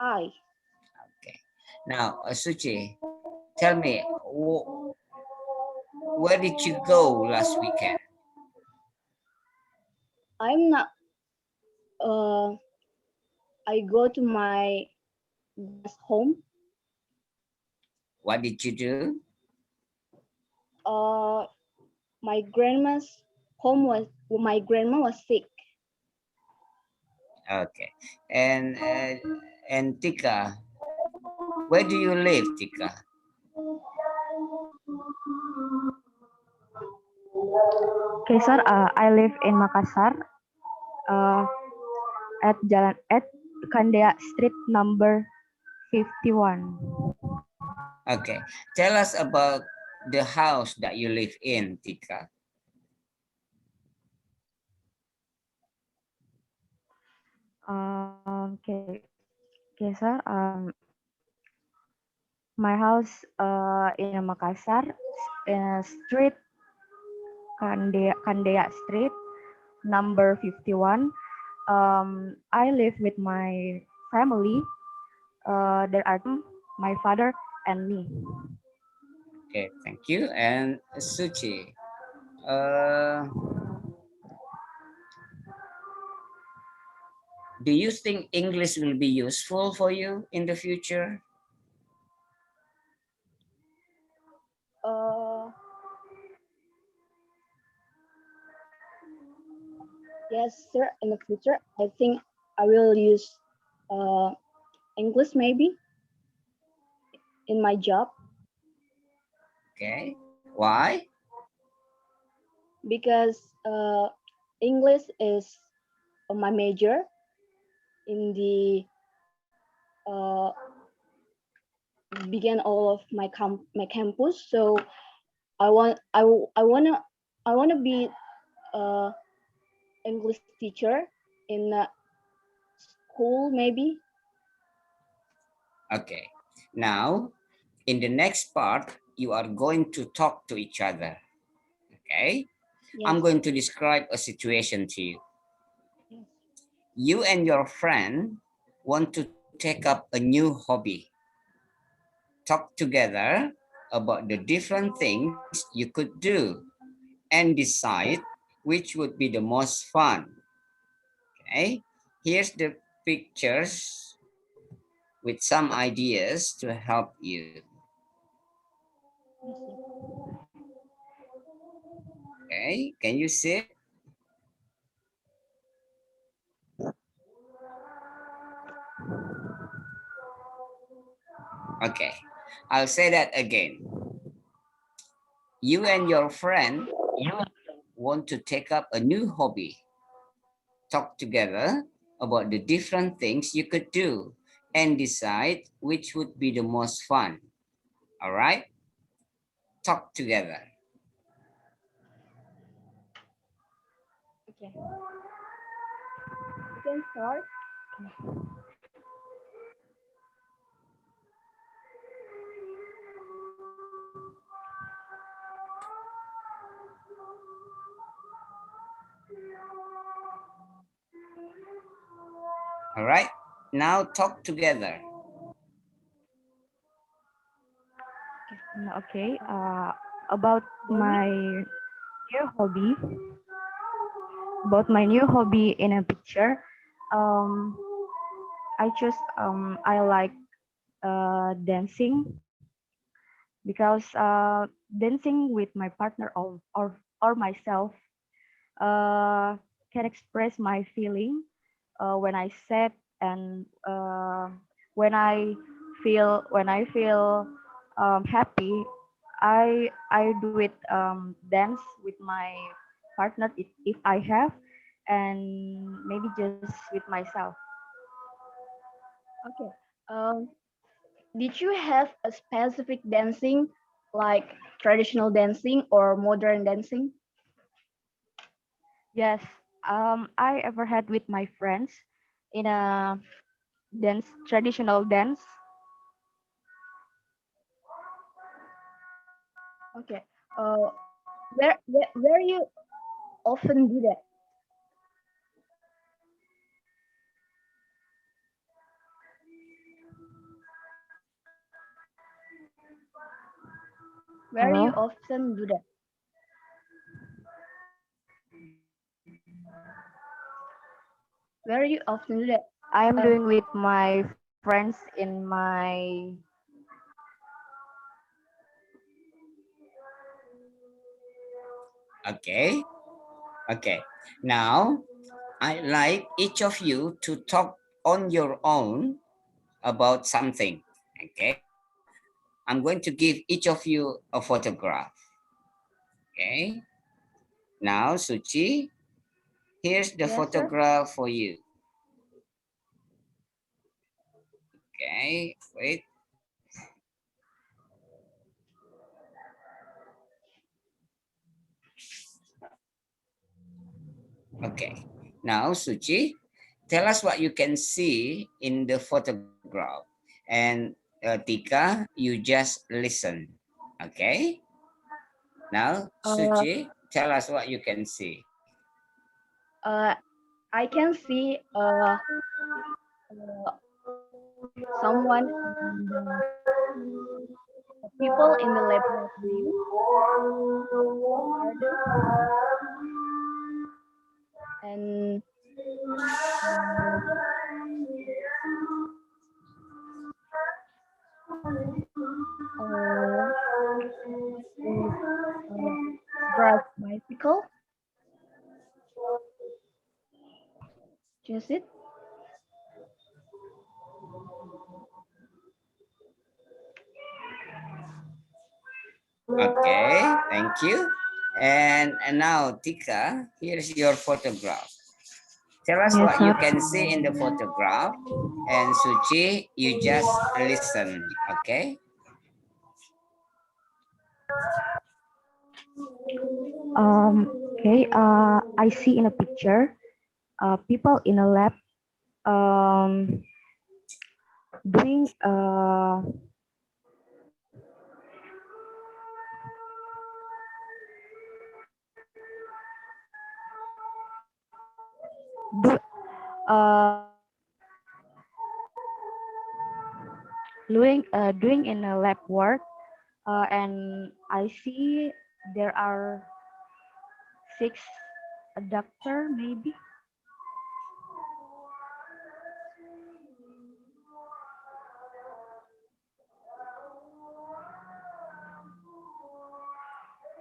Okay. Now, Suci, tell me, where did you go last weekend? I'm not. I go to my dad's home. What did you do? My grandma's home was. My grandma was sick. Okay. And Tika, where do you live, Tika? Okay, sir. I live in Makassar. At Kandea Street number 51. Okay. Tell us about the house that you live in, Tika. Okay, sir. My house in Makassar, street Kandea Street, number 51. I live with my family. There are my father and me. Okay, thank you. And Suci, do you think English will be useful for you in the future? Yes, sir. In the future, I think I will use English maybe in my job. Okay. Why? Because English is my major in the begin all of my campus. So I wanna be English teacher in a school, maybe. Okay. Now, in the next part, you are going to talk to each other. Okay. I'm Yes. going to describe a situation to you. You and your friend want to take up a new hobby. Talk together about the different things you could do and decide which would be the most fun. Okay, here's the pictures with some ideas to help you. Okay, can you see it? Okay, I'll say that again. You and your friend want to take up a new hobby. Talk together about the different things you could do and decide which would be the most fun. All right? Talk together. Okay. You can start. All right? Now talk together. Okay. About my new hobby. About my new hobby in a picture. I like dancing because dancing with my partner or myself can express my feeling when I sad and when I feel happy. I do it dance with my partner if I have, and maybe just with myself. Okay. Did you have a specific dancing, like traditional dancing or modern dancing? Yes, I ever had with my friends in a traditional dance. Okay. Where you often do that? Where you Hello? often do that? Where you often do that? I'm Uh, doing with my friends in my Okay. Okay. Now, I'd like each of you to talk on your own about something. Okay. I'm going to give each of you a photograph. Okay. Now, Suchi, here's the yes, sir. photograph for you. Okay. Wait. Okay. Now, Suchi, tell us what you can see in the photograph. And Tika, you just listen. Okay. Now, Uh, Suchi, tell us what you can see. uh, I can see someone in the people in the laboratory garden and someone is drive bicycle. Just it. Okay, thank you. And now, Tika, here's your photograph. Tell us yes, what you sir. can see in the photograph. And Suchi, you just listen, okay? Okay. I see in a picture, people in a lab um, doing do, uh, doing in a lab work, and I see there are six a doctor maybe.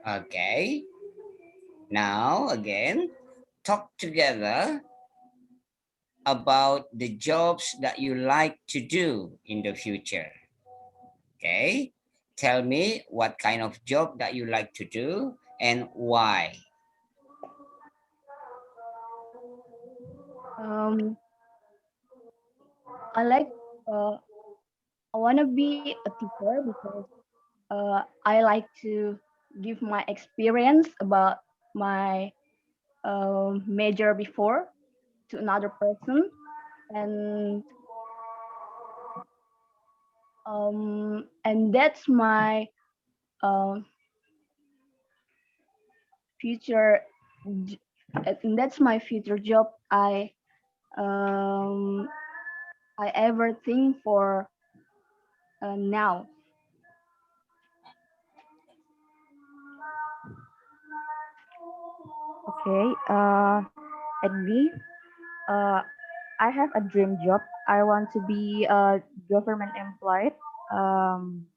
Okay. Now again, talk together about the jobs that you like to do in the future. Okay. Tell me what kind of job that you like to do and why. Um, I like I want to be a teacher because I like to give my experience about my major before to another person, and that's my um, future and that's my future job um, I ever think for now. Okay. At me, uh, I have a dream job. I want to be a government employed. Um,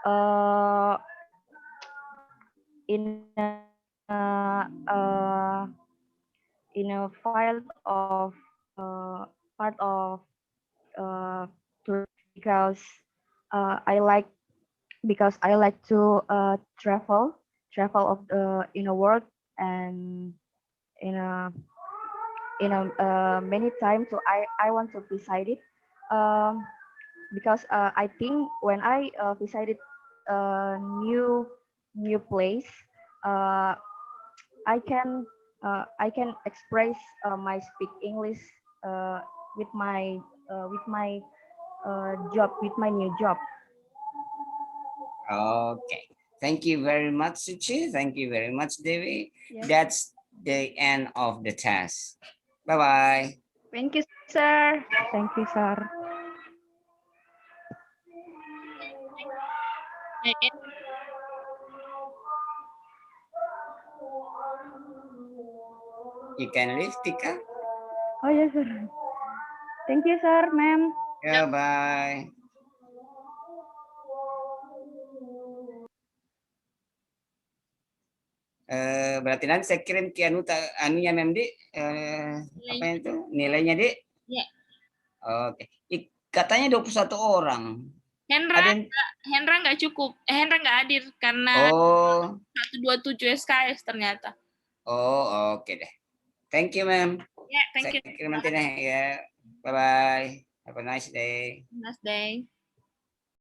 uh, in in a field of part of tourism because I like to travel of in a world and in a many times. So I want to visit it um, because I think when I visited a new place, uh, I can express my speak English uh, with my job, with my new job. Okay. Thank you very much, Suchi. Thank you very much, Devi. Yes. That's the end of the test. Bye-bye. Thank you, sir. Thank you, sir. You can leave, Tika. Oh yes, sir. Thank you, sir, ma'am. Yeah, bye. Berarti nanti saya kirim ke anunya Mem Dik, apa itu nilainya Dik? Ya. Oke. Katanya 21 orang. Hendra nggak cukup. Hendra nggak hadir karena 127 SKS ternyata. Oh, oke deh. Thank you, Mem. Ya, thank you. Saya kirim nanti deh ya. Bye bye. Have a nice day. Nice day.